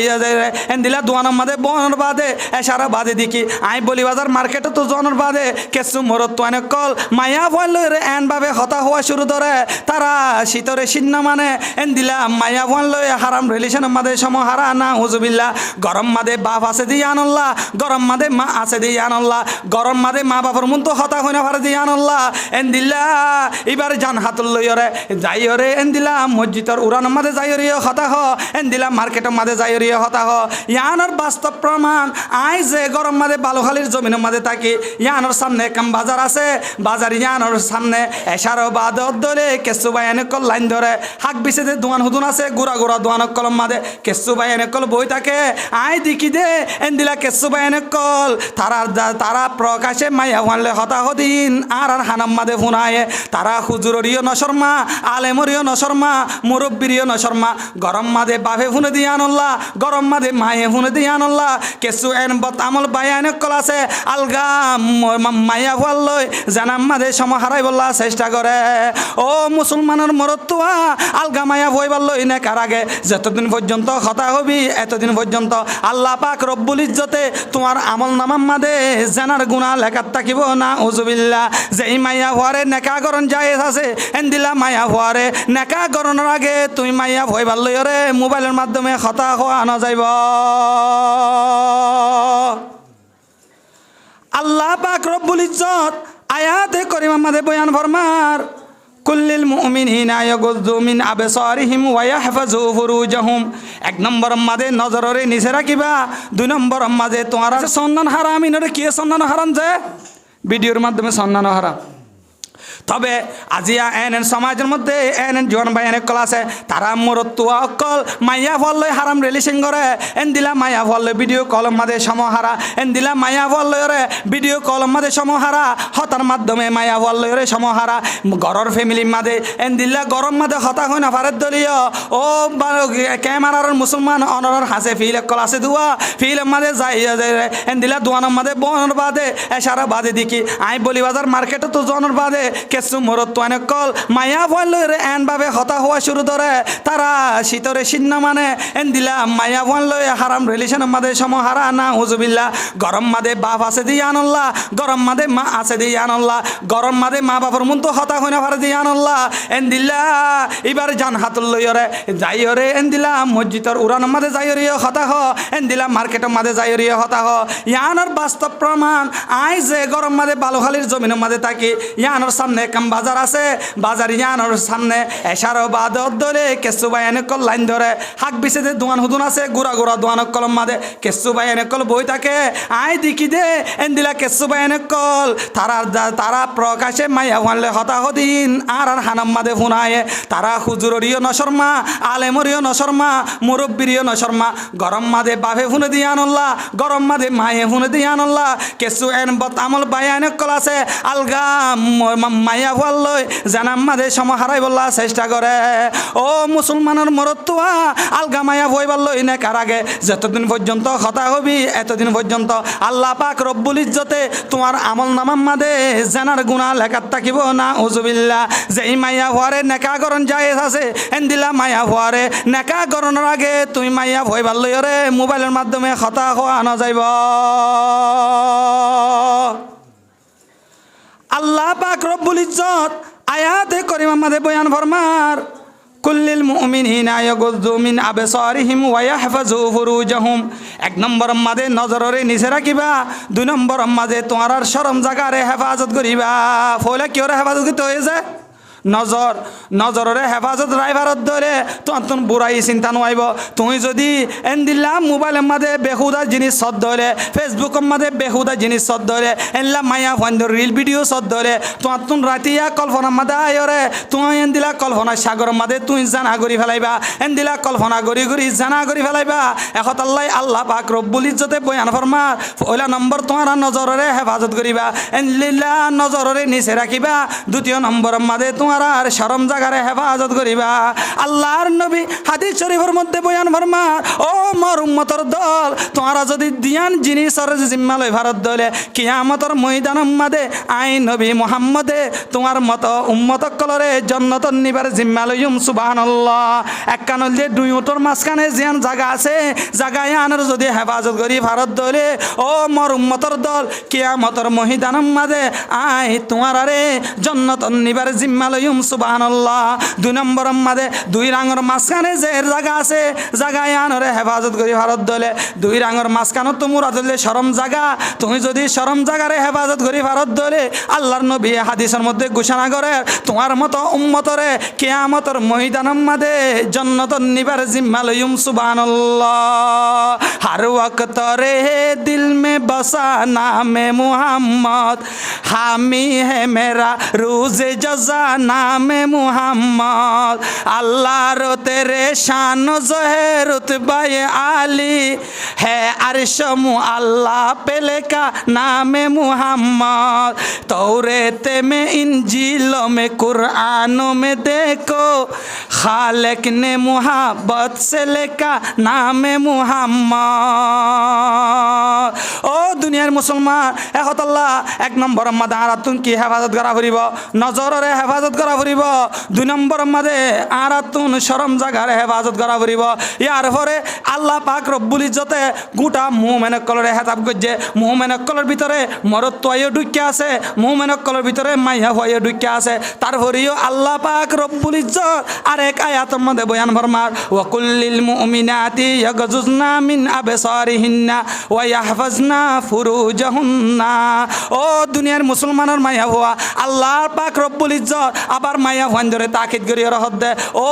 এন দিলা দুয়ানোর মাদে বনের বাদে এসারা বাদে দেখি আই বলি বাজার মার্কেটে তো জনের বাদে কেসু মরত তো অনেক কল মায়া ভয় লই এন ভাবে হতা হওয়া শুরু ধরে তারা শীতরে শীর্ণ মানে এন দিলা মায়া ভয় লই হারাম রিলেশনের মাদে সমহারা না হুজুবিল্লাহ গরম মাদে বাপ আছে দিয়ে আনল্লাহ গরম মাদে মা আছে দিয়ে আনল্লাহ গরম মাদে মা বাপর মন তো হতা হই না পারে দিয়ে আনল্লাহ এন দিলা এবার জান হাতুল লই রে যাই রে এন দিলা মসজিদর উড়ানোর মাদে যাই রে হতা হ এন দিলা মার্কেটের মাদে যাই রে হতা হ ইয়ানোর বাস্তব প্রমাণ আই যে গরম মাদে বালুখালির জমিনের মাদে থাকি ইয়ানোর সামনে কাম বাজার আছে বাজার ইয়ানোর সামনে এশারো বাদত ধরে কেসু ভাই এনে কল লাইন ধরে হাক বিছেতে দোয়ান হুদুন আছে গুড়া গুড়া দোয়ানক কলম মাদে কেসু ভাই এনে কল বই থাকে আয় দেখি দে এন্দিলা কেসু ভাই এনে কল তারা প্রকাশে মাইয়া ভানলে হতাহদিন আর হানাম মাদে ফুনায়ে তারা হুজুররিও নশর্মা আলেমরিও নশর্মা মুরব্বিরিও নশর্মা গরম মাদে বাভে ফুনে দিয়ে আনল্লা গরম মাদে মায়ে ফুনে দিয়ে আনল্লা কেসু এন বত আমল বাই এনে কল আছে আলগা মাইয়া ভাল লই জানাম মাদে সময় হারাই বললা চেষ্টা করে ও মুসলমানের মরতুয়া আলগা মায়া ভইবার লই না কার আগে যতদিন পর্যন্ত হতা হবি এতদিন পর্যন্ত আল্লাহ পাক রব্বুল ইজ্জতে তোমার আমল নামাম মাদে জানার গুনাহ লেখাত থাকিব না উজুবিল্লাহ যেই মাইয়া হওয়ারে নেকা করণ জায়েজ আছে এন্দিলা মাইয়া হওয়ারে নেকা করণের আগে তুই মাইয়া ভইবার লই রে মোবাইলের মাধ্যমে হতা হওয়া না যাইব আল্লাহ পাক রব্বুল ইজ্জত আয়াতে করিমা মাদে বয়ান ফরমার কুল্লিল মুমিনিনা ইয়াগুযু মিন আবসারিহিম ওয়া ইয়াহফাযু ফুরুজাহুম এক নম্বর মাদে নজররে নিচে রাখিবা দুই নম্বর মাদে তোমার সন্ধান হারাম ইনরে কি সন্ধান হারাম যে ভিডিওর মাধ্যমে সন্ধান হারাম তবে আজিয়া এন সমাজের মধ্যে এন জোয়ান ভাই অনেক কল আছে তারা মরতুয়া অকল মাইয়া ফললে হারাম রিলেশন করে এন দিলা মাইয়া ফললে ভিডিও কলম মাদে সমহারা এন দিলা মাইয়া ফললে রে ভিডিও কলম মাদে সমহারা হতার মাধ্যমে মাইয়া ফললে রে সমহারা ঘরের ফ্যামিলি মাদে এন দিলা গরম মাদে হতা হয় না ভারত দলীয় ও ক্যামেরার মুসলমান অনর হাসে ফিল কল আছে দুয়া ফিল মাদে যাই এন দিলা দোয়ানোর মাদে বনের বাদে এসারা বাদে দেখি আই বলি বাজার মার্কেটে তো জনের বাদে কেসু মরত অনেক কল মায়া ভয় লই রে এন ভাবে হতা হওয়া শুরু ধরে তারা শীতরে শীর্ণ মানে এন দিলা মায়া ভয় লই হারাম রিলেশনের মাদে সমহারা না হুজুবিল্লা গরম মাদে বাপ আছে দিয়ে আনল্লা গরম মাদে মা আছে দিয়ে আনল্লা গরম মাদে মা বাবার মন তো হতা হয় না ভারে দিয়ে আনল্লা এন দিল্লা এবার জান হাতুল লই রে যাই রে এন দিলা মসজিদর উড়ানোর মাদে যাই রে হতা হ এন দিলা মার্কেটের মাদে যাই রে হতা হ ইয়ানোর বাস্তব প্রমাণ আই যে গরম মাদে বালুখালির জমিনের মাদে থাকি ইয়ানোর সামনে কাম বাজার আছে বাজার ইয়ানোর সামনে এশারো বাদত ধরে কেসু ভাই এনে কল লাইন ধরে হাক বিছেতে দোয়ান হুদুন আছে গুড়া গুড়া দোয়ানক কলম মাদে কেসু ভাই এনে কল বই থাকে আয় দেখি দে এন দিলা কেসু ভাই এনে কল তারা প্রকাশে মাইয়া ভানলে হতাহদিন আর হানাম মাদে ফুনায়ে তারা হুজুররিও নশর্মা আলেমরিও নশর্মা মুরব্বিরিও নশর্মা গরম মাদে বাভে ফুনে দিয়ে আনল্লা গরম মাদে মায়ে ফুনে দিয়ে আনল্লা কেসু এন বত আমল বাই এনে কল আছে আলগা মাইয়া ভাল লই জানাম মাদে সময় হারাই বললা চেষ্টা করে ও মুসলমানের মরতুয়া আলগা মাইয়া ভইবার লই না কার আগে যতদিন পর্যন্ত হতা হবি এতদিন পর্যন্ত আল্লাহ পাক রব্বুল ইজ্জতে তোমার আমল নামাম মাদে জানার গুনাহ লেখাত থাকিব না উজুবিল্লাহ যেই মাইয়া হওয়ারে নেকা করণ জায়েজ আছে এন্দিলা মাইয়া হওয়ারে নেকা করণের আগে তুই মাইয়া ভইবার লই রে মোবাইলের মাধ্যমে হতা হওয়া না যাইব আল্লাহ পাক রব্বুল ইজ্জত আয়াতে করিমা মাদে বয়ান ফরমার কুল্লিল মুমিনিনা ইয়াগুযু মিন আবসারিহিম ওয়া ইয়াহফাযু ফুরুজাহুম এক নম্বর মাদে নজররে নিচে রাখিবা দুই নম্বর মাদে তোমার শরম জায়গারে হেফাজত করিবা ফলে কি ওরে হেফাজত করতে হয়েছে নজরে হেফাজত ড্রাইভারত ধরে তোমার বুড়াই চিন্তা নোয়াইব তুমি যদি এন দিলাম মোবাইলের মাঝে বেহুদা জিনিস সদ ধরে ফেসবুকের মাঝে বেহুদা জিনিস সদ ধরে এনলা মাইয়া ফান্ডর রিল ভিডিও সদ ধরে তোমার তুন রাতিয়া কল্পনার মাঝে আয়রে তুমি এন দিলা কল্পনা সাগরের মাঝে তুই জানা করি ফেলাইবা এন দিলা কল্পনা করি জানা করি ফেলাইবা এখন আল্লাহ পাক রব্বুল ইজ্জতে বয়ান ফরমার পয়লা নম্বর তোমার নজরে হেফাজত করিবা এন দিলা নজরে নিচে রাখিবা দ্বিতীয় নম্বরের মাঝে তোমার আর শরম জাগারে হেফাজত করিবা আল্লাহর নবী হাদিস শরীফের মধ্যে বয়ান ফরমার ও মোর উম্মতর দল তোমরা যদি দিয়ান জিনিসের জিম্মা লই ভারত দলে কিয়ামতের ময়দানের মাঝে আই নবী মুহাম্মদে তোমার মত উম্মত কলরে জান্নাতন নিবার জিম্মা লইম সুবহানাল্লাহ একখান যে দুই উটর মাঝখানে জিয়ান জায়গা আছে জায়গায় আনার যদি হেফাজত করি ভারত দলে ও মোর উম্মতর দল কিয়ামতের ময়দানের মাঝে আই তোমার আরে জান্নাতন নিবার জিম্মা লইম সুবহানাল্লাহ। 2 নম্বর মাদে 2 রাঙর মাঝখানে যে জায়গা আছে জায়গায় আনরে হেফাজত করি ভারত দলে। 2 রাঙর মাঝখানে তো মুরাদ হইলে শরম জায়গা, তুমি যদি শরম জায়গারে হেফাজত করি ভারত দলে আল্লাহর নবী হাদিসের মধ্যে ঘোষণা করে তোমার মতো উম্মতরে কিয়ামতের ময়দানের মাদে জান্নাত নিবার জিম্মা লইম সুবহানাল্লাহ। हर वक्त रहे दिल में बसा नाम मुहम्मद, हामी है मेरा रोज़ जज़ा नाम मुहम्मद। अल्लाह रो तेरे शान जो है रुतबा आली है अर्श अल्लाह पेले का नाम मुहम्मद। तौरेत में इंजीलों में कुरानों में देखो खालिक ने मुहब्बत से लेका नाम মুহাম্মদ। ও দুনিয়ার মুসলমান একতাল্লাহ 1 নম্বর মাদে আরাতুন কি হেফাজত করা ফুরিব, নজরের হেফাজত করা ফুরিব। 2 নম্বর মাদে আরাতুন শরম জাগার হেফাজত করা ফুরিব। ইয়ার পরে আল্লাহ পাক রব্বুল ইজ্জতে গোটা মুমিনের কলরে হেতাব করছে। মুমিনের কলর ভিতরে মরত্বয়ও ঢুকে আছে, মুমিনের কলর ভিতরে মাইয়া হয়ে ঢুকে আছে। তারপরেও আল্লাহ পাক রব্বুল ইজ্জত আরেক আয়াতের মধ্যে বয়ান ফরমার ওয়া কুল্লিল মুমিনাতি ইয়াগজুজনা মিন আবসারিহিন্না ওয়া ইয়াহফাজনা ফুরুজাহুন্না। ও দুনিয়ার মুসলমানের মাইয়া হওয়া আল্লাহ পাক রব্বুল ইজ্জত আবার মাইয়া হওয়ান ধরে তাকিদ করি রহত দে। ও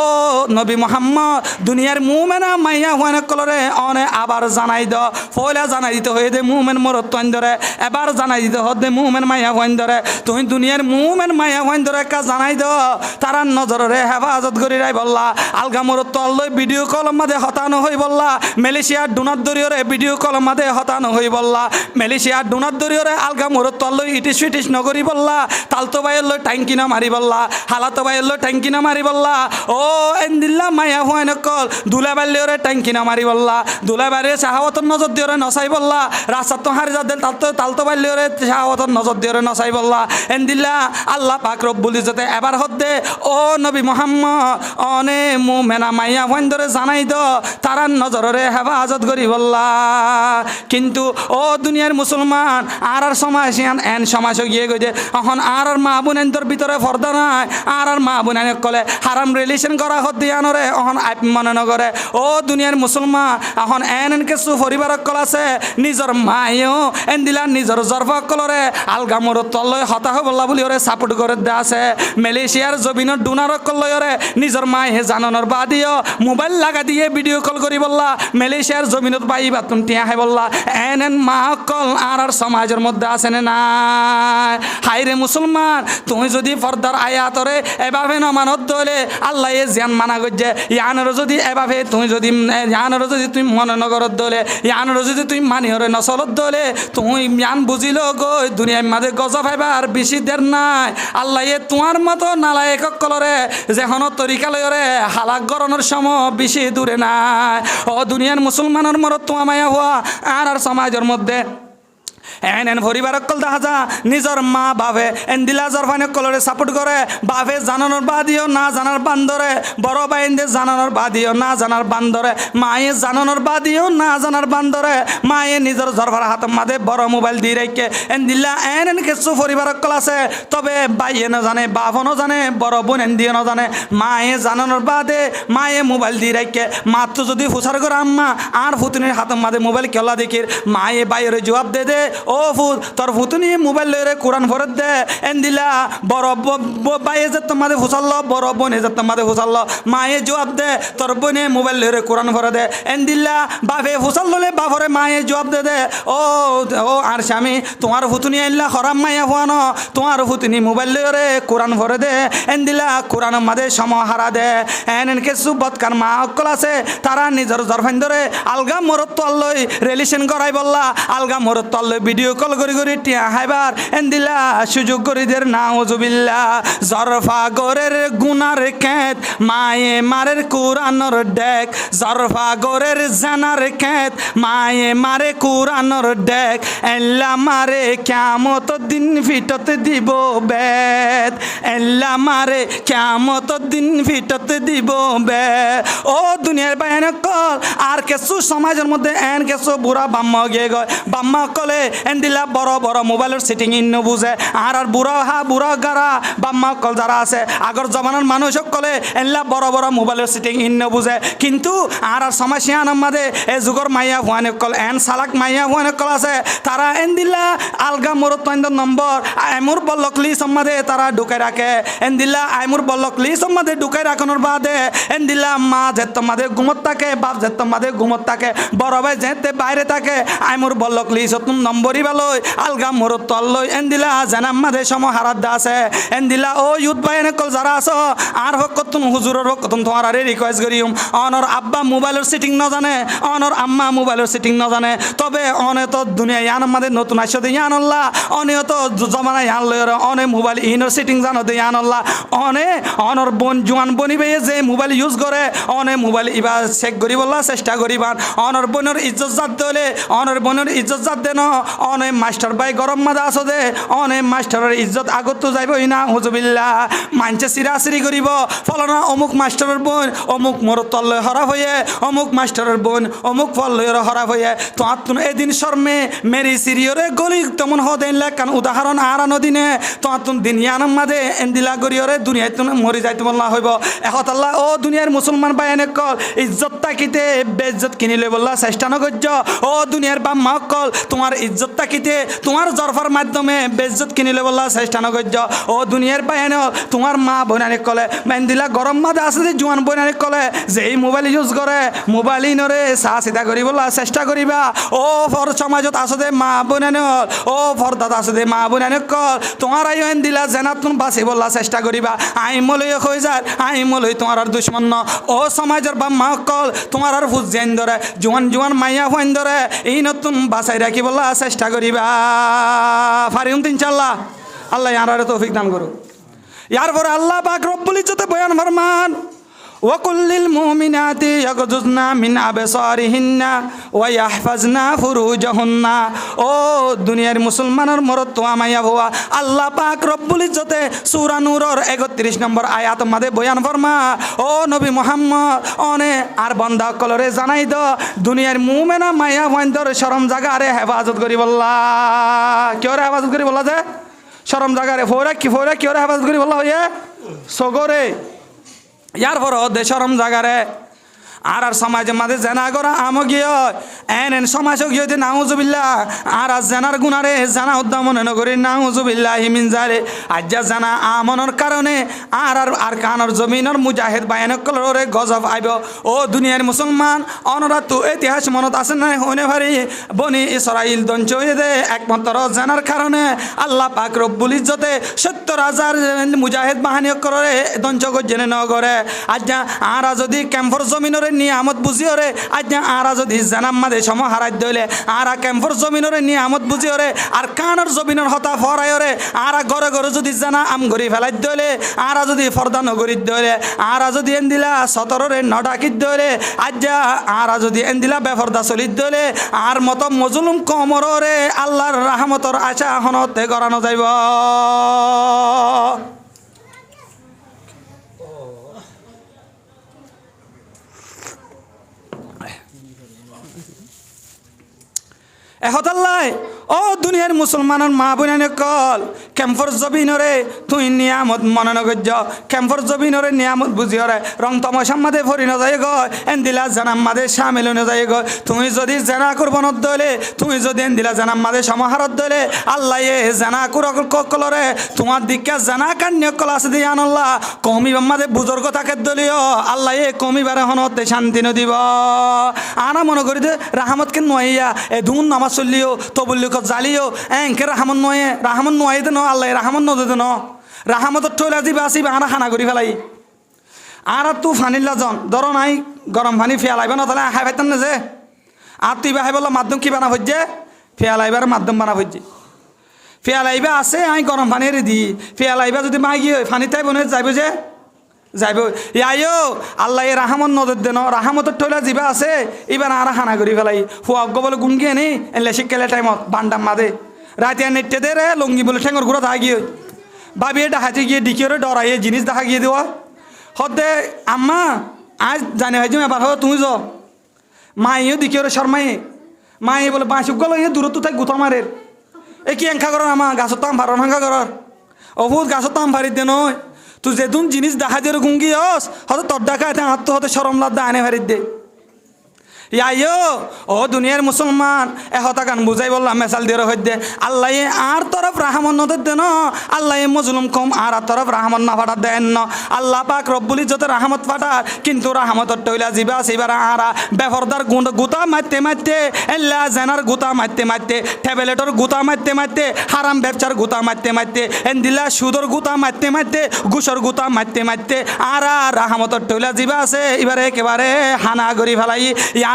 নবী মুহাম্মদ দুনিয়ার মুমিনা মাইয়া হওয়ান কলরে অনে আবার জানাই দ, ফয়লা জানাই দিতে হয়ে দে মুমিন মরত তোন ধরে, এবার জানাই দিতে হতে মুমিন মাইয়া হওয়ান ধরে। তুই দুনিয়ার মুমিন মাইয়া হওয়ান ধরে কা জানাই দ তারা নজরে হেফাজত করি রাই বললা। আলগা মরত তল্লই ভিডিও কল মাঝে হতানো হই বললা। মালয়েশিয়ার ডোনার দরিয়রে ভিডিও কল মাঝে হতানো হই বললা। মালয়েশিয়ার ডোনার দরিয়রে আলগা মরত তল্লই ইটিস ফিটিস নগরী বললা। তালতো বাইর লই ট্যাঙ্কি না মারি বললা, হালাতো বাইর লই ট্যাঙ্কি না মারি বললা। ও এন্দিল্লা মাইয়া হুয়াইন কল দুলা বাইলিওরে ট্যাঙ্কি না মারি বললা। দুলা বাইরে শাহাওয়াতর নজর দিওরে নসাই বললা। রাস্তা তো হারি যাদের তালতো বাইলিওরে শাহাওয়াতর নজর দিওরে নসাই বললা। এন্দিল্লা আল্লাহ পাক রব্বুল ইজ্জতে এবার হদ্দে ও নবী মুহাম্মদ অনে মুমিনা মাইয়া হুয়াইন ধরে জানাই দ তারা নজরে হেফাজত করি বললা। কিন্তু ও দুনিয়ার মুসলমান আর সমাজ এন সমাজ গিয়ে গেছে এখন আর মা বোনের ভিতরে পর্দা নাই। আর মা বোন কলে হারাম রিলেশন করা হতে আনরে এখন আপ মনে নগরে। ও দুনিয়ার মুসলমান এখন এন কিছু পরিবার কল আছে নিজের মায়েও এন দিলা নিজের জরফা কলরে আলগামর তলয় হতাহ বললা বলি ওরে সাপোর্ট করে দে আছে। মালয়েশিয়ার জবিনের ডোনার কলরে নিজের মায়ে জানানোর বাদিও মোবাইল লাগা দিয়ে ভিডিও কল করি বললা। মালয়েশিয়ার জমিনত পাই বাতুন টিয়া হাই বললা। এন মা কল আর সমাজের মধ্যে আছে না নাই? হাইরে মুসলমান তুমি যদি পর্দার আয়াতরে এভাবে নমানত দলে আল্লাহ এ জ্ঞান মানা করছে। ইয়ানের যদি এভাবে তুমি যদি ইয়ানের যদি তুমি মনে নগরত দলে ইয়ানের যদি তুমি মানিহরে নচলত দলে তুমি ইয়ান বুঝিল গই দুনিয়ার মাঝে গজা পাইবা আর বেশি দের নাই। আল্লাহ এ তোমার মতো নালায়ক কলরে যেখন তরিকা লয়রে হালাক গরনের সময় বেশি দূরে নাই। ও দুনিয়ার মুসলমানের মরত তোমা মায়া হওয়া আর সমাজের মধ্যে এন পরিবার কল দেখা যা নিজের মা বাপে এন দিলা জরফানে কলরে সাপোর্ট করে। বাপে জানানোর বাদিও না জানার বান্দরে, বড় বাইন্দে জানানোর বাদিও না জানার বান্দরে, মায়ে জানানোর বাদিও না জানার বান্দরে। মায়ে নিজের জরফার হাতের মাঝে বড় মোবাইল দিয়ে রেখে এন দিলা এন কিছু পরিবার কল আছে তবে বাইয়ে না জানে বাপও না জানে বড় বোন এন দিয়ে না জানে। মায়ে জানানোর বাদে মায়ে মোবাইল দিয়ে রেখে মাত্র যদি ফুসার করে আম্মা আর ফুতুনির হাতের মাঝে মোবাইল খেলা দেখির মায়ে বাইরে জবাব দে দে ও ফুত তোর ফুতুনি মোবাইল লইরে কোরআন ভরত দে এন দিলা বড় বাইয়ে যে তোমাদের ফুসাল্ল বড় বোনে যে তোমাদের ফুসাল্ল মায়ে জবাব দে তোর বোনে মোবাইল লইরে কোরআন ভরে দে এন দিলা বাপে ফুসাল ললে বাপরে মায়ে জবাব দে দে ও ও আর স্বামী তোমার ফুতুনি আইলা হরাম মাইয়া হওয়ানো তোমার ফুতুনি মোবাইল লইরে কোরআন ভরে দে এন দিলা কোরআনের মাঝে সমাহারা দে। এন কিছু বদকার মা অকল আছে তারা নিজের জরফাইন ধরে আলগা মরত তল্লই রিলেশন করাই বললা। আলগা মরত তল্লই ভিডিও কল করি করি টিয়া হাইবার এন দিলা সুযোগ করিদের নাউজুবিল্লাহ। জরফা গোরের গুনার খেত মায়ে মারের কুরানোর ডেক, জরফা গোরের জানার খেত মায়ে মারে কুরানোর ডেক। এল্লা মারে কিয়ামত দিন ফিটতে দিব বেদ, এল্লা মারে কিয়ামত দিন ফিটতে দিব বেদ। ও দুনিয়ার বাইরে কল আর কিছু সমাজের মধ্যে এন কিছু বুড়া বাম্মা গিয়ে গয় বাম্মা কলে এন্দিলা বড় বড় মোবাইলের সেটিং ইন্ন বুঝে আর বুড়া গারা বাম্মা কল যারা আছে আগর জমানার মানুষ সকলে এনলা বড় বড় মোবাইলের সেটিং ইন্ন বুঝে কিন্তু আর সমস্যা আমাদের এই যুগর মাইয়া হুয়ানে কল এন সালাক মাইয়া হুয়ানে কল আছে তারা এন্দিলা আলগা মোরত নম্বর আইমুর বল্লক লিস আমাদের তারা ঢুকে রাখে এন্দিলা আইমুর বল্লক লিস আমাদের ঢুকে রাখানোর বাদে এন্দিলা মা যে তোমাদের ঘুমত থাকে বাপ যে তোমাদের ঘুমত থাকে বড় ভাই যেতে বাইরে থাকে আইমুর বল্লক লিস তুমি নম্বরই ভালোই আলগা মোরত তল্লই এন্দিলা যেন আমাদের সময় হারাত দা আছে এন্দিলা ও ইউথ ভাই এনেকল যারা আছো আর হোক কতুন হুজুরের হোক কতুন তোমার আরে রিকোয়েস্ট করিম অনর আব্বা মোবাইলের সেটিং ন জানে অনর আম্মা মোবাইলের সেটিং ন জানে তবে অনে তো দুনিয়া ইয়ান আমাদের নতুন আসো দিয়ে আনল্লা অনেও তো জমানা ইয়ান লয় অনে মোবাইল ইনর সেটিং জানো দিয়ে আনল্লা অনে অনর বোন জোয়ান বনিবে যে মোবাইল ইউজ করে অনে মোবাইল ইবা চেক করি বললা চেষ্টা করিবার অনর বোনের ইজ্জত জাত দলে অনর বোনের ইজ্জত জাত দেন অনে মাস্টার ভাই গরম মাদা আছো দে অনে মাস্টারের ইজ্জত আগত তো যাইবই না হুজুবিল্লাহ মানছে সিরাসিরি করিব ফলনা অমুক মাস্টারের বোন অমুক মোর তল্লয় হরাপ হয়ে অমুক মাস্টারের বোন অমুক ফল্লয়ের হরাপ হয়ে তো আত্মন এদিন শর্মে মেরি সিরিয়রে গলি তেমন হদেন কারণ উদাহরণ আর নদিনে তো আত্মন দিন ইয়ানম মাদে এন্দিলা গরিয়রে দুনিয়ায় তুমি মরি যাইতে বললা হইব এখন আল্লাহ ও দুনিয়ার মুসলমান ভাই এনে কল ইজ্জত তাকিতে বেইজ্জত কিনিলে বললা চেষ্টা নগর্য ও দুনিয়ার বা মা কল তোমার ইজ্জত তাকিতে তোমার জরফার মাধ্যমে বেইজ্জত কিনিলে বললা চেষ্টা নগর্য ও দুনিয়ার ভাই এনে তোমার মা বোনানে কলে মেন্দিলা গরম মাদে আছে যে জোয়ান বোনানে কলে যে এই মোবাইল ইউজ করে মোবাইল ইনরে চাহ চিতা করি বললা চেষ্টা করিবা ও ফর সমাজত আছে দে মা বোনানে ও ফর দাদা আছে দে মা বোনানে কল তোমার আই দিলা জেনাত তুমি বাঁচি বললা চেষ্টা করিবা আই মলই হয়ে যায় আই মলই তোমার আর দুশ্মন ন ও সমাজের বা মা কল তোমার আর ফুজ জেন ধরে জোয়ান মাইয়া ফাইন ধরে এই নতুন বাঁচাই রাখি বললা চেষ্টা করিবা ফারিউম ইনশাআল্লাহ আল্লাহ ইয়ার তৌফিক দান করুক ইয়ার পরে আল্লাহ পাক রব্বুল ইজ্জতে বয়ান ফরমান وقل للمؤمنات يغضضن من أبصارهن ويحفظن فروجهن ও দুনিয়ার মুসলমানের মরদ তো আমাইয়া ভোয়া আল্লাহ পাক রব্বুল ইজ্জতে সূরা নূরের 31 নম্বর আয়াত মধ্যে বয়ান ফরমা ও নবী মুহাম্মদ অনে আর বান্দা কলরে জানাই দ দুনিয়ার মুমিনা মাইয়া বন্ধর শরম জাগারে হেফাজত করি বল্লা কিওরে হেফাজত করি বল্লা যে শরম জাগারে ফোরা কিওরে হেফাজত করি বল্লা হইয়া সগরে ইয়ার পর দেশরম জাগারে আর সমাজের মাঝে জেনা করা আমগিয় এন সমাজ গিয়ে নাউজুবিল্লাহ আর জেনার গুণারে জানা উদ্দামন নগরী নাউজুবিল্লাহ হিমিন জারে আজ্জা জানা আমনের কারণে আর কানর জমিনের মুজাহিদ বায়নকলরে গজব আইব ও দুনিয়ার মুসলমান অনরা তো ইতিহাস মনত আছে না হইনে ভারি বনি ইসরাইল দঞ্চ হয়ে দে একমাত্র জানার কারণে আল্লাহ পাক রব্বুল ইজ্জতে 70,000 মুজাহিদ বাহিনী করে দঞ্চ জেনে নগরে আজ্জা আরা যদি ক্যাম্পর জমিনরে নিয়ামত বুঝিওরে আজ্ঞা আরা যদি জানাম মাদে সম হারাই দইলে আরা ক্যাম্পর জমিনরে নিয়ামত বুঝিওরে আর কানর জমিনের হতা ফরাইরে আরা ঘরে ঘরে যদি জানা আম ঘুরি ফেলাই দইলে আরা যদি ফর্দা নগরীর দইলে আরা যদি এন্দিলা সতররে নডাকিত দইলে আজ্ঞা আরা যদি এন্দিলা বেফর্দা চলিত দইলে আর মত মজলুম কমররে আল্লাহর রাহমতর আশা হনতে গড়ানো যাইব এহতাল্লাই ও দুনিয়ার মুসলমানের মা বোনের কল ক্যাম্পর জবিনরে তুই নিয়ামত মনে নগর্য ক্যাম্পর জবিনরে নিয়ামত বুঝিওরে রং তমসার মাঝে ভরি ন যায় গ এন্দিলা জানাম মাঝে সামিল ন যায় গ তুমি যদি জানা করব ন দলে তুমি যদি এন্দিলা জানাম মাঝে সমাহারত দলে আল্লাহ এ জানা কলরে তোমার দিকে জানা কান্য কল আছে দিয়ে আনল্লাহ কমি মাঝে বুজুর্গ থাকে দলীয় আল্লাহ এ কমিবারে হনতে শান্তি ন দিব আনা মনে করি দে রাহমতকে নইয়া এ ধুন নামাজ চলিও তবুল্লি জালিও এনকে রাহমত নয় দে ন আল্লাহ রাহমত নদে দে ন রাহমতর ঠইলা দিবা আসিবা আরা খানা করি ফেলাই আর তু ফানিল্লা জন ধর নাই গরম পানি ফেলাইবা না তাহলে হাই পাইতাম না যে আর তুই বাহাই বললো মাধ্যম কি বানা হচ্ছে ফেলাইবার মাধ্যম বানা হচ্ছে ফেলাইবা আছে আই গরম পানি দি ফেলাইবা যদি মাই গিয়ে ফানি তাই বনে যাইব যে যাইব ইয়াইও আল্লাহ এ রাহমত নজর দেন রাহমতর ঠইলা যিবা আছে এবার আর হানা করি ফেলাই ফুয়াগ্য বলে গুণ গিয়ে নি এলে শিক্ষালে টাইমত বান্ডাম মাদে রাতে নেটে দে রে লঙ্গি বলে ঠেঙর ঘুরা দেখা গিয়ে ভাবিয়ে ডাহাতে গিয়ে ডিকিওরে ডরাইয়ে জিনিস দেখা গিয়ে দেওয়া হদে আম্মা আজ জানে ভাই এবার হো তুমি যাও মাইও ডিকিওরে শর্মাই মাই বলে বাঁশুক গেল ইয়ে দূরত্ব তাই গুতা মারের এ কি এঙ্কা করার আমা গাছত তাম ভারণ হাঙ্কা করার অভূত গাছত তাম ভারি দে নয় তুই যেতুন জিনিস দেখা দিয়ে গুঙ্গি হস হয়তো তোর দেখা এতে আত্ম হতে সরম লাদ্দা আনে ভারি দে ইয়াইও ও দুনিয়ার মুসলমান এহতা গান বুঝাই বললাম মেসাল দিয়ে হইতে আল্লাহ আর তরফ রাহমত নদের দেন আল্লাহ মজলুম কম আর তরফ রাহমত না ফাটার দেন ন আল্লাহ পাক রব্বুল ইজ্জতের রাহমত ফাটার কিন্তু রাহমতর টইলা জিবা সিবার আরা বেফরদার গুতা মারতে মারতে এল্লা জেনার গুতা মারতে মারতে ট্যাবলেটর গুতা মারতে মারতে হারাম ব্যবসার গুতা মারতে মারতে এন্দিলা সুদর গুতা মারতে মারতে ঘুষর গুতা মারতে মারতে আরা রাহমতর টইলা জিবা আছে এবারে একেবারে হানা গরি ফেলাই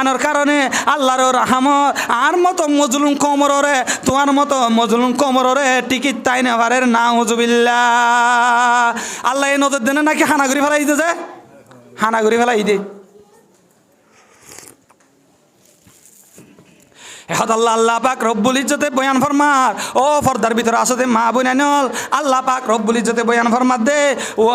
আনোর কারণে আল্লাহর রাহমত আর মতো মজলুম কোমরে তোমার মতো মজলুম কোমরে টিকিট তাই না পারের না হুজুবিল্লাহ আল্লাহ এই নজর দেনে নাকি হানাগুড়ি ফেলাই দিতে যায় হানাগুড়ি ফেলাই দে আল্লাহ আল্লাহ পাক রব্বুল ইজ্জতে বয়ান ফরমার ও পর্দার ভিতরে আসতে মা বোনানল আল্লাহ পাক রব্বুল ইজ্জতে বয়ান ফরমার দে ও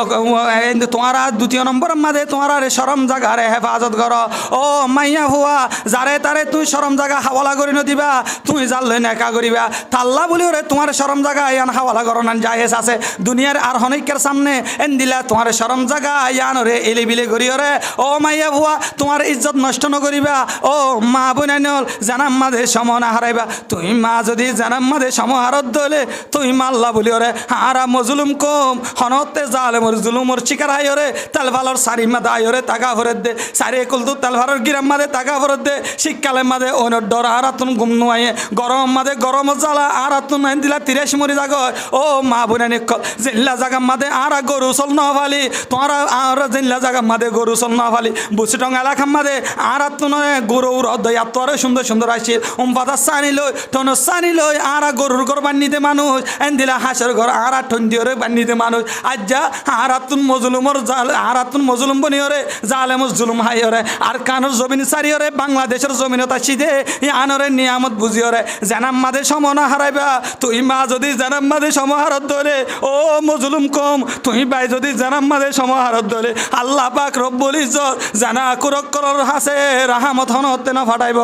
তোমারা দ্বিতীয় নম্বর মাদে তোমারা রে শরম জায়গারে হেফাজত কর ও মাইয়া হুয়া যারে তারে তুই শরম জায়গা হাওয়ালা করি নদিবা তুই জানলে নেকা করিবা তাল্লা বলি ওরে তোমার শরম জায়গা ইয়ান হাওয়ালা করো না জায়েজ আছে দুনিয়ার আর হনিকের সামনে এন দিলা তোমার শরম জায়গা ইয়ান রে এলি বিলে করি ওরে ও মাইয়া হুয়া তোমার ইজ্জত নষ্ট নকরিবা ও মা বোনানল জানাম মাদে সমনা হারাইবা তুই মা যদি জানাম মাদে সমহারত দলে তুই মাল্লা বলি ওরে হারা মজলুম কম হনতে জালে মর জুলুমর শিকার হাই ওরে তেলভালর সারি মাদা আই ওরে টাকা ভরত দে সারি কুলতু তেলভালর গিরাম মাদে টাকা ভরত দে শীতকালে মাদে ওনর ডর হারাতুন ঘুম নুয়াইয়ে গরম মাদে গরম জ্বালা হারাতুন নাইন দিলা 30 মরি জাগ ও মা বোনানি জিল্লা জাগাম মাদে আরা গরু চল ন ফালি তোরা আর জিল্লা জাগাম মাদে গরু চল ন ফালি বুসিটং এলাকাম মাদে আরাতুন গরুর অদয় তোর সুন্দর সুন্দর আসি পাতা সানি লই টন সানি লই আরা গরুর ঘর বান্নিতে মানুষ এন্দিলা হাঁসের ঘর আরা ঠন্ডিওরে বান্নিতে মানুষ আজ্জা আরাতুন মজলুমর জাল আরাতুন মজলুম বনিওরে জালেমস জুলুম হাইওরে আর কানোর জমিন সারিওরে বাংলাদেশের জমিনতা সিদে আনরে নিয়ামত বুঝিওরে জানাম মাদে সমনা হারাইবা তুই মা যদি জানাম মাদে সমাহারত ধরে ও মজলুম কম তুই ভাই যদি জানাম মাদে সমাহারত ধরে আল্লাহ পাক রব্বুল ইজ্জত জানা কুরক করর হাসে রাহমত হনতে না ফাটাইব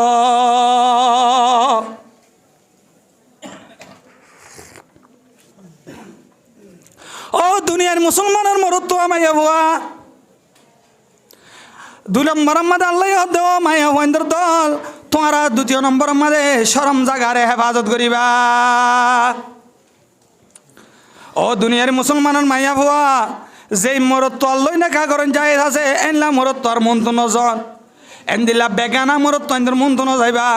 ও দুনিয়ার মুসলমানের মরত তো মাইয়া ভুয়া 2 নম্বর মাদে আল্লাহ দেওয়া মাইয়া ভুয়াইন্দর দল তোমারা 2 নম্বর মাদে শরম জাগারে হেফাজত করিবা ও দুনিয়ার মুসলমানের মাইয়া ভুয়া যেই মরত তো আল্লাহ না কা করেন যায় আছে এনলা মরত তো আর মন তো নজন এনদিলা বেগানা মরত তো এনদের মন তো ন যাইবা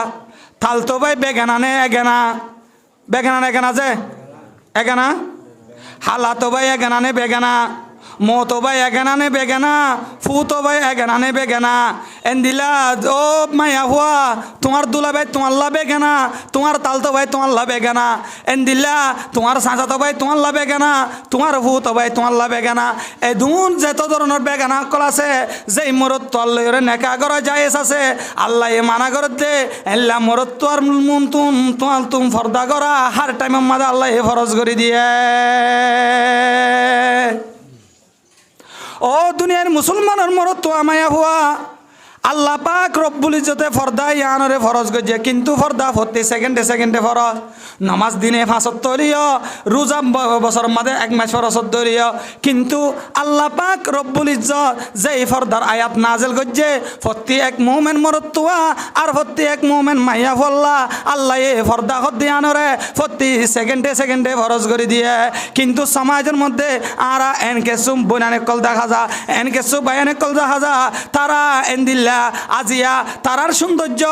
থালতো ভাই বেগানা নে এগানা বেগানা নে এগানা যে এগানা হালাতো ভাই এগানা নে বেগানা মতো ভাই এগানা নে বেগানা ফুতো ভাই এগানা নে বেগানা এন্দিলা ও মাইয়া হুয়া তোমার দুলা ভাই তোমার লা বেগানা তোমার তালতো ভাই তোমার লা বেগানা এন্দিলা তোমার সাঁচাতো ভাই তোমার লা বেগানা তোমার ফুতো ভাই তোমার লা বেগানা এদুন যেত ধরনের বেগানা কল আছে যেই মরত তো আল্লাহরে নেকা করা জায়েজ আছে আল্লাহ এ মানা করতে এল্লা মরত তো আর মুন তুম ফর্দা করা হার টাইমের মাঝে আল্লাহ এ ফরজ করে দিয়ে ও দুনিয়ার মুসলমানের মরত তো আমায়া হুয়া আল্লাহ পাক রব্বুল ইজ্জতে ফর্দা ইয়ানরে ফরজ গজে কিন্তু ফর্দা প্রতি সেকেন্ডে সেকেন্ডে ফরজ নামাজ দিনে 75 রোজা বছর মাঝে 1 মাস ফরজ ধরিও কিন্তু আল্লাহ পাক রব্বুল ইজ্জত যেই ফর্দার আয়াত নাজিল গজে প্রতি এক মুমিন মরতুয়া আর প্রতি এক মুমিন মাইয়া ফল্লা আল্লাহ এই ফর্দা হদ্দি আনরে প্রতি সেকেন্ডে সেকেন্ডে ফরজ করে দিয়ে কিন্তু সমাজের মধ্যে আরা এনকে সুম বনানে কল দেখা যা এনকে সু বায়ানে কল দেখা যা তারা এন্দিল্লা আজিয়া তারার সৌন্দর্য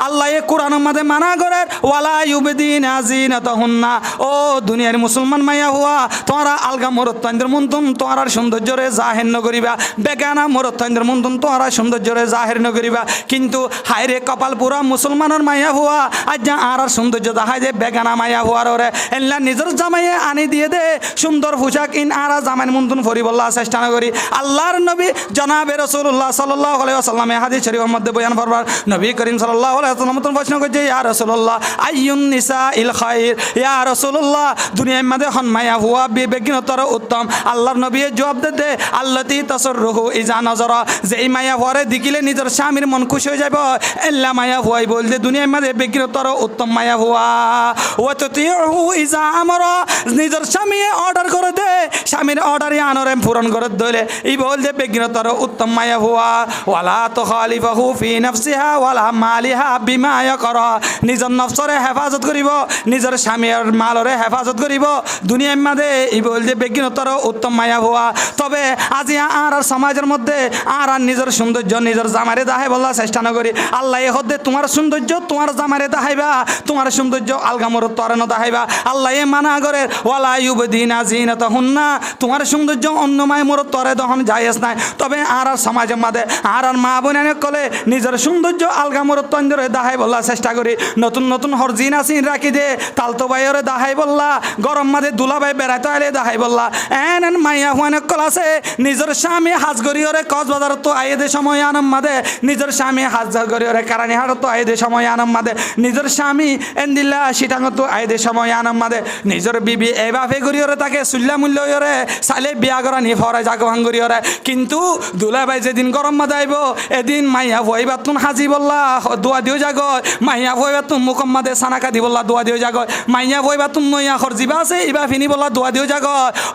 আল্লাহ কোরআনের মধ্যে মানা করে ওয়ালা ইউবদিন আজিনাতাহুন্না ও দুনিয়ার মুসলমান মাইয়া হুয়া তোরা আলগা মরত্তানদের মন্তন তোরার সৌন্দর্যরে জাহির ন করিবা বেগানা মরত্তানদের মন্তন তোরা সৌন্দর্যরে জাহির ন করিবা কিন্তু হায়রে কপাল পুরা মুসলমানের মাইয়া হুয়া আজ আর সৌন্দর্য দেখায় যে বেগানা মাইয়া হুয়ার ওরে এল্লা নিজের জামাইয়ে আনি দিয়ে দে সুন্দর পোশাক ইন আরা জামাইন মন্তন ফরি বল্লা চেষ্টা না করি আল্লাহর নবী জনাবে রাসূলুল্লাহ সাল্লাল্লাহু আলাইহি ওয়াসাল্লামে হাদিস হাদিস শরীফের মধ্যে বয়ান করবার নবী করিম সাল্লাল্লাহু আলাইহি ওয়াসাল্লাম প্রশ্ন করছে ইয়া রাসূলুল্লাহ আইয়ুন নিসাইল খায়র ইয়া রাসূলুল্লাহ দুনিয়ার মধ্যে হন মায়া হুয়া বিবেকীনতর উত্তম আল্লাহর নবী জবাব দে আল্লাতি তাসররুহু ইজা নাজারা যে এই মায়া হুয়ারে দেখিলে নিজের স্বামীর মন খুশি হয়ে যাবে এল্লা মায়া হুয়াই বলতে দুনিয়ার মধ্যে বিবেকীনতর উত্তম মায়া হুয়া ওয়া তুতিউহু ইজা আমারা নিজের স্বামী অর্ডার করে দে স্বামীর অর্ডারে আনরে পূরণ করে দিলে এই বলতে বিবেকীনতর উত্তম মায়া হুয়া ওয়ালা তুখালিফাহু ফি নাফসিহা ওয়ালা মালিহা বিমা ইয়াকরা নিজের নফসরে হেফাজত করিব নিজের স্বামীর মালরে হেফাজত করিব দুনিয়ার মধ্যে এই বলতে বিবেকীনতর উত্তম মায়া হুয়া তবে আজি আর সমাজের মধ্যে আর নিজের সৌন্দর্য নিজের জামারে দাহাই বলা চেষ্টা না করি আল্লাহ এ হদে তোমার সৌন্দর্য তোমার জামারে দাহাইবা তোমার সৌন্দর্য আলগামর তরে না দাহাইবা আল্লাহ এ মানা করে ওয়ালা ইউবদিনা জিনাতাহুন্না তোমার সৌন্দর্য অন্য মায় মোর তরে দহন জায়েজ নাই তবে আর সমাজের মধ্যে আর মা বোনের কলে নিজের সৌন্দর্য আলগামর তন্দরে দাহাই বলা চেষ্টা করি নতুন নতুন হরজিন আসিন রাখি দে তালতো বাইরে দাহাই বললা গরম মাঝে দুলাবাই বেড়াইতে আইলে দাহাই বললা এন মাইয়া হুয়ানে কল আছে নিজের স্বামী হাজ গরিয়রে কক্সবাজার তো আইয়ে দে সময় আনম মাদে নিজের স্বামী হাজ গরিয়রে কারানিহাট তো আইয়ে দে সময় আনম মাদে নিজের স্বামী এন্দিল্লা সিটাঙ্গ তো আইয়ে দে সময় আনম মাদে নিজের বিবি এবাফে গরিয়রে তাকে সুল্লা মূল্য হইরে সালে বিয়া করা নি ফরে জাগভাং গরিয়রে কিন্তু দুলাবাই যেদিন গরম মাদে আইব এদিন মাইয়া ভয়বা তুন হাজি বললা দোয়া দিও জাগ মাইয়া ভয়বা তুন মুকম মাদে সানাকা দি বললা দোয়া দিও জাগ মাইয়া ভয়বা তুন নইয়া খরজিবা আছে ইবা ফিনি বললা দোয়া দিও জাগ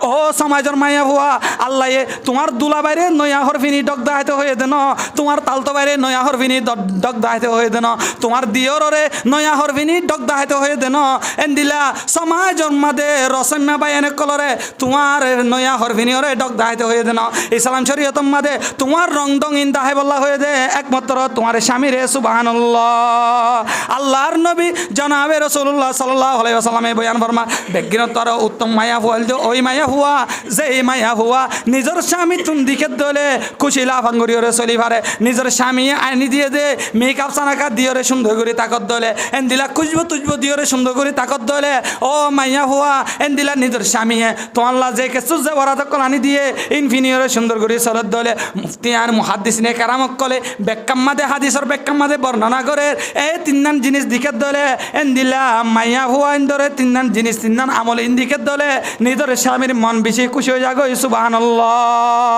ও সমাজের মাইয়া ভুয়া আল্লাহ তোমার দুলা বাইরে নয়া হরফিনি ডক দাহাইতে হয়ে দেন তোমার তালতো বাইরে নয়া হরফিনি ডক দাহাইতে হয়ে দেন তোমার দিয়রে নয়া হরফিনি ডক দাহাইতে হয়ে দেন এন্দিলা সমাজের মাঝে রসম্যা বাই এনে কলরে তোমার নয়া হরফিনি ওরে ডক দাহাইতে হয়ে দেন ইসলাম শরীয়তর মাঝে তোমার রং ডং ইন দাহাই বল্লা হয়ে দে একমাত্র তোমার স্বামী রে সুবহানাল্লাহ আল্লাহর নবী জনাবে রাসূলুল্লাহ সাল্লাল্লাহু আলাইহি ওয়াসাল্লামে বয়ান ফরমা বেগিনতর উত্তম মায়া হুয়া ওই মায়া হুয়া যে মায়া হুয়া নিজের স্বামী তুম দিকে দলে কুশিলা ভাঙ্গুরিওরে চলি পারে নিজের স্বামী আইনি দিয়ে দে মেকআপ সানাকা দিওরে সুন্দর করে তাকত দলে এন্দিলা খুঁজবো তুজবো দিওরে সুন্দর করে তাকত দলে ও মাইয়া হুয়া এন্দিলা নিজের স্বামী তোমার যে কেসু যে বরাত কলানি দিয়ে ইনফিনিওরে সুন্দর করে চলত দলে মুফতি আর মুহাদ্দিসিনে কারামক কলে বেক্কাম্মাদে হাদিসর বেক্কাম্মাদে বর্ণনা করে এই তিননান জিনিস দিকে দলে এন্দিলা মাইয়া হুয়া ইন্দরে তিননান জিনিস তিননান আমল ইন্দিকে দলে নিজের স্বামীর মন বেশি খুশি হয়ে যাগো সুবহানাল্লাহ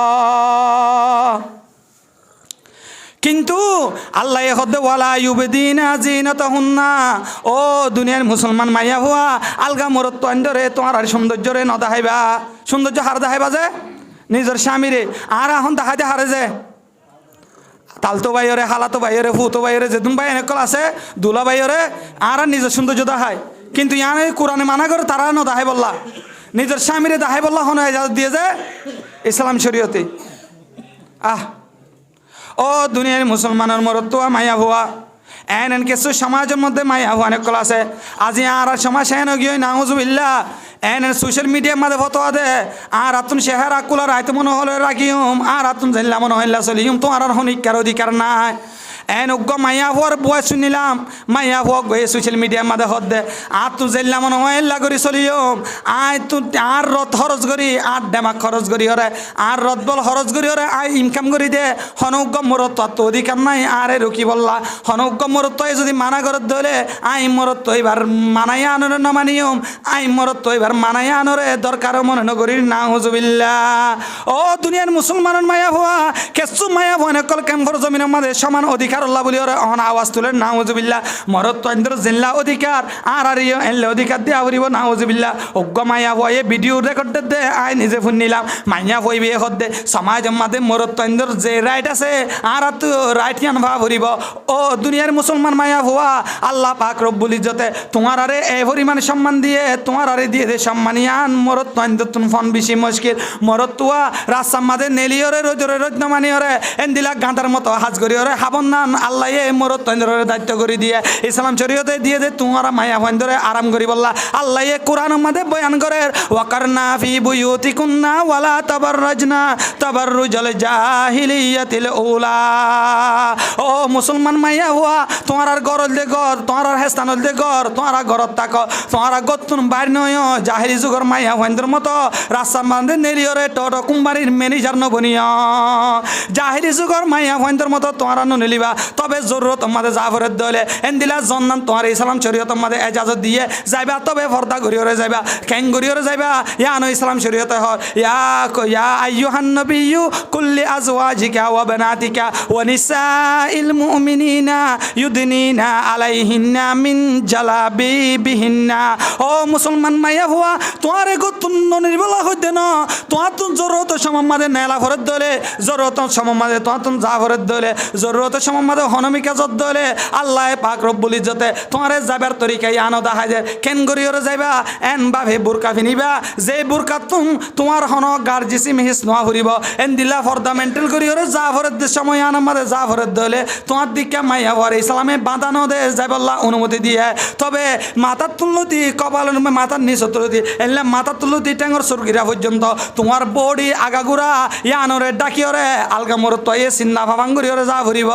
কিন্তু আল্লাহ হদে ওয়ালা ইউবদিনা জিনাতাহুন্না ও দুনিয়ার মুসলমান মাইয়া হুয়া আলগা মরত আন্দরে তোমার আর সৌন্দর্যরে ন দেখাইবা সৌন্দর্য হার দেখাইবা যে নিজের স্বামীরে আর এখন দেখাইতে হারে যে তালতো বাইরে হালাতো বাইরে ফুতো বাইরে যে তুমি ভাই এনেকল আছে দুলা বাইরে আর নিজের সৌন্দর্য দেখায় কিন্তু ইয়ানে কোরআনে মানা করে তারা ন দেখাই বললা নিজের স্বামীরে দেখাই বললা হন এজাজত দিয়ে যে ইসলাম শরীয়তে ও দুনিয়ার মুসলমানের মরত মাইয়া হুয়া এন কিছু সমাজের মধ্যে মাইয়া হুয়া অনেক কল আছে আজি আর সমাজ হেন গিয়ে নাউজুবিল্লাহ এন সোশ্যাল মিডিয়ার মাঝে ফতোয়া দে আর আতুন শেহার আকুলার আইতে মনে হলে রাখিম আর আতুন জানলা মনে হইলা চলিম তোমার আর হনিকার অধিকার নাই এন উগ্র মাইয়া হুয়ার বয় শুনিলাম মাইয়া হুয়া গিয়ে সোশ্যাল মিডিয়ার মাঝে হদ দে আর তু জানলা মনে হইলা করি চলিম আয় তু আর রথ খরচ করি আর ডেমাক খরচ করি হরে আর রথ বল খরচ করি হরে আয় ইনকাম করি দে হনউগ্র মরত তো অধিকার নাই আরে রুকি বললা হনউগ্র মরত যদি মানা করত ধরে আই মরত তো এবার মানাই আনরে না মানিয়ম আই মরত তো এবার মানাই আনরে দরকার মনে নগরী না হুজুবিল্লাহ ও দুনিয়ার মুসলমানের মায়া হুয়া কেসু মায়া হুয়া নকল কেম্পর জমিনের মাঝে সমান অধিকার আল্লাহ বলি ওরা অহন আওয়াজ তুলেন নাউজুবিল্লাহ মরত তো ইন্দ্র জিল্লা অধিকার আর এনলে অধিকার দিয়া হরিব নাউজুবিল্লাহ অজ্ঞ মাইয়া বয়ে ভিডিও রেকর্ড দে আয় নিজে ফোন নিলাম মাইয়া বই বিয়ে হদ দে সমাজ মাঝে মরত তো ইন্দ্র যে রাইট আছে আর তো রাইট ইয়ান ভাব হরিব ও দুনিয়ার মুসলমান মাইয়া হওয়া আল্লাহ পাক রব্বুল ইজ্জতে তোমার আরে এই পরিমাণ সম্মান দিয়ে তোমার আরে দিয়ে দে সম্মানিয়ান মরত তো ইন্দ্র তুন ফোন বেশি মুশকিল মরত তুয়া রাস্তার মাঝে নেলিওরে রোজরে রোজ না মানিওরে এন্দিলা গাঁদার মতো হাজ করিওরে হাবন না ফুয়ান আল্লাহ এ মরত তন্দ্রের দায়িত্ব করে দিয়ে ইসলাম শরীয়তে দিয়ে যে তোমারা মায়া বন্ধরে আরাম করি বললা আল্লাহ এ কোরআনের মধ্যে বয়ান করে ওয়াকারনা ফি বুয়ুতিকুন্না ওয়ালা তাবাররাজনা তাবাররুজাল জাহিলিয়াতিল উলা। ও মুসলমান মাইয়া হুয়া তোমার আর গরল দে গর তোমার আর হেস্তানল দে গর তোমার ঘরত থাক তোমার গতুন বাইর নয় জাহিলি যুগর মাইয়া হইন্দ্র মতো রাস্তা বান্ধে নেলিওরে টোটো কুম্বারির ম্যানেজার নবনিয়া জাহিলি যুগর মাইয়া হইন্দ্র মতো তোমার নিলিবা তবে জরুরত তোমাদের জাফরের দলে এন্দিলা জন্নান তোমার ইসলাম শরীয়ত তোমাদের এজাজত দিয়ে যাইবা তবে ফর্দা ঘুরিওরে যাইবা কেন ঘুরিওরে যাইবা ইয়ানো ইসলাম শরীয়তে হয় ইয়া আইয়ুহান নবিয়্যু কুল্লি আজওয়াজিকা ওয়া বানাতিকা ওয়া নিসাইল মুমিনিনা ইউদনিনা আলাইহিন্না মিন জালাবিবিহিন্না। ও মুসলমান মাইয়া হুয়া তোমার গতুন নির্বলা হইতে ন তোমার তুন জরুরত সমামাদে নেলা ভরের দলে জরুরত সমামাদে তোমার তুন যা ভরের দলে জরুরত সমামাদে হনমিকা জত দলে আল্লাহ পাক রব্বুল ইজ্জতে তোমার যাবার তরিকাই আনো দেখায় যে কেন গরিয়রে যাইবা এন ভাবে বুরকা ফিনিবা যে বুরকা তোমার হন গার জিসিম হিস নোয়া ফুরিব এন দিলা ফর্দা মেন্টাল গরিয়রে যা ভরের সময় আনো মাদে যা ভরের দলে তোমার দিকে মাইয়া ভরে ইসলামে বাঁধানো দে যাইবল্লা অনুমতি দিয়ে তবে মাথার তুলতি কপালের মাথার নিচ তুলতি এলে মাথার তুলতি ট্যাঙ্গর সুরগিরা পর্যন্ত তোমার বডি আগাগুড়া ইয়ানরে ডাকিওরে আলগা মর তয়ে চিন্তা ভাবাঙ্গুরিওরে যা ফুরিব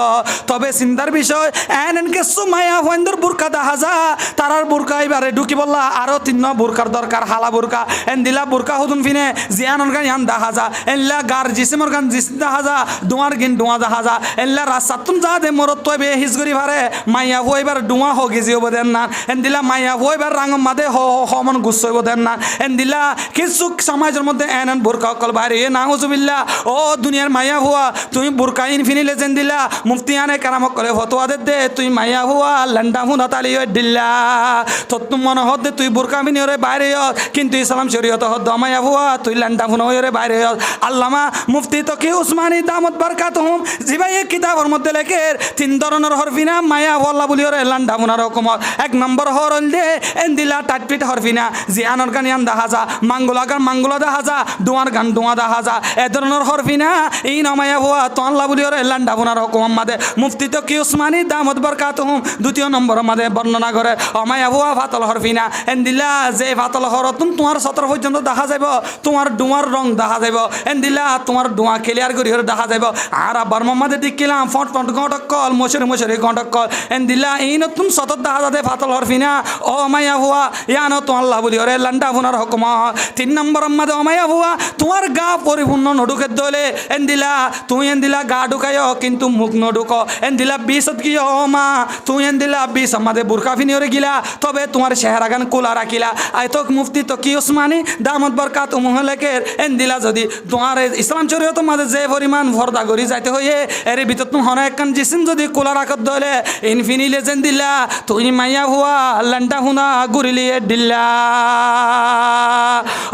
তবে চিন্তার বিষয় এনকে সুমাইয়া হইন্দর বুরকা দেখা যা তারার বুরকা এবারে ঢুকি বললা আরো তিন বুরকার দরকার হালা বুরকা এন দিলা বুরকা হুদুন ফিনে জিয়ানর গান ইয়ান দেখা যা এনলা গার জিসিমর গান জিসিম দেখা যা ডুয়ার গিন ডুয়া দেখা যা এনলা রাস্তাতুন যা দে মর তবে হিজ করি ভারে মাইয়া হইবার ডুয়া হো গেজি হব দেন না এন দিলা মাইয়া হইবার রাঙ মাদে হমন গুছ হইব দেন না এন দিলা কিছু সমাজের মধ্যে এন বুরকা অকল বাইরে এ নাউজুবিল্লাহ। ও দুনিয়ার মাইয়া হুয়া তুমি বুরকা ইনফিনি লেজেন দিলা মুফতিয়ানে কারামক করে ফতোয়া দে তুই মাইয়া হুয়া লন্ডা হুনা তালি দিল্লা তো তুমি মনে হদ তুই বুরকা মিনিওরে বাইরে কিন্তু ইসলাম শরীয়ত হদ মাইয়া হুয়া তুই লন্ডা হুনা হইরে বাইরে আল্লামা মুফতি তকি উসমানী দামত বারকাতুহুম জিবাই কিতাবের মধ্যে লেখে তিন ধরনের হরফিনা মাইয়া হুয়া বলিওরে লন্ডা হুনার হুকুমত এক নম্বর হরল দে এন দিলা টাটপিট হরফিনা জিয়ানর গান ইয়ান দেখা যা মাঙ্গুলা গান মাঙ্গুলা দেখা যা ডুয়ার গান ডুয়া দেখা যা এ ধরনের হরফিনা এই নমাইয়া হুয়া তো আল্লাহ বলিওরে লন্ডা হুনার হুকুম মাদে মুফতি তকি উসমানী দামত বারকাতুহুম দ্বিতীয় নম্বর মাদে বর্ণনা করে অমাইয়া হুয়া ফাতল হরফিনা এন দিলা যে ফাতল হরতুন তোমার সতর পর্যন্ত দেখা যাব তোমার ডুয়ার রং দেখা যাব এন দিলা তোমার ডুয়া ক্লিয়ার করি দেখা যাব আর আবার মামাদের দিকিলাম ফট ফট ঘটক কল মশরি মশরি ঘটক কল এন দিলা এই নতুন সতর দেখা যাবে ফাতল হরফিনা ও অমাইয়া হুয়া ইয়ানো তো আল্লাহ বলিওরে লন্ডা হুনার হুকুম। তিন নম্বর মাদে অমাইয়া হুয়া তোমার গা পরিপূর্ণ নডুকের দলে এন দিলা তুই এন দিলা গা ঢুকায় কিন্তু মুখ নডুক এন দিলা বিষত গিয়ে ও মা তুই এন দিলা বিষ আমাদের বুরকা ফিনিওরে গিলা তবে তোমার চেহারা গান কোলা রাখিলা আই তো মুফতি তো কি উসমানী দামত বরকাত মুহলেকের এন দিলা যদি তোমার ইসলাম শরীয়ত মাঝে যে পরিমাণ ভরদা করি যাইতে হইয়ে এর ভিতর তুমি হন একখান জিসিম যদি কোলা রাখত দলে ইনফিনি লেজেন দিলা তুই মাইয়া হুয়া লন্ডা হুনা গুরিলিয়ে দিল্লা।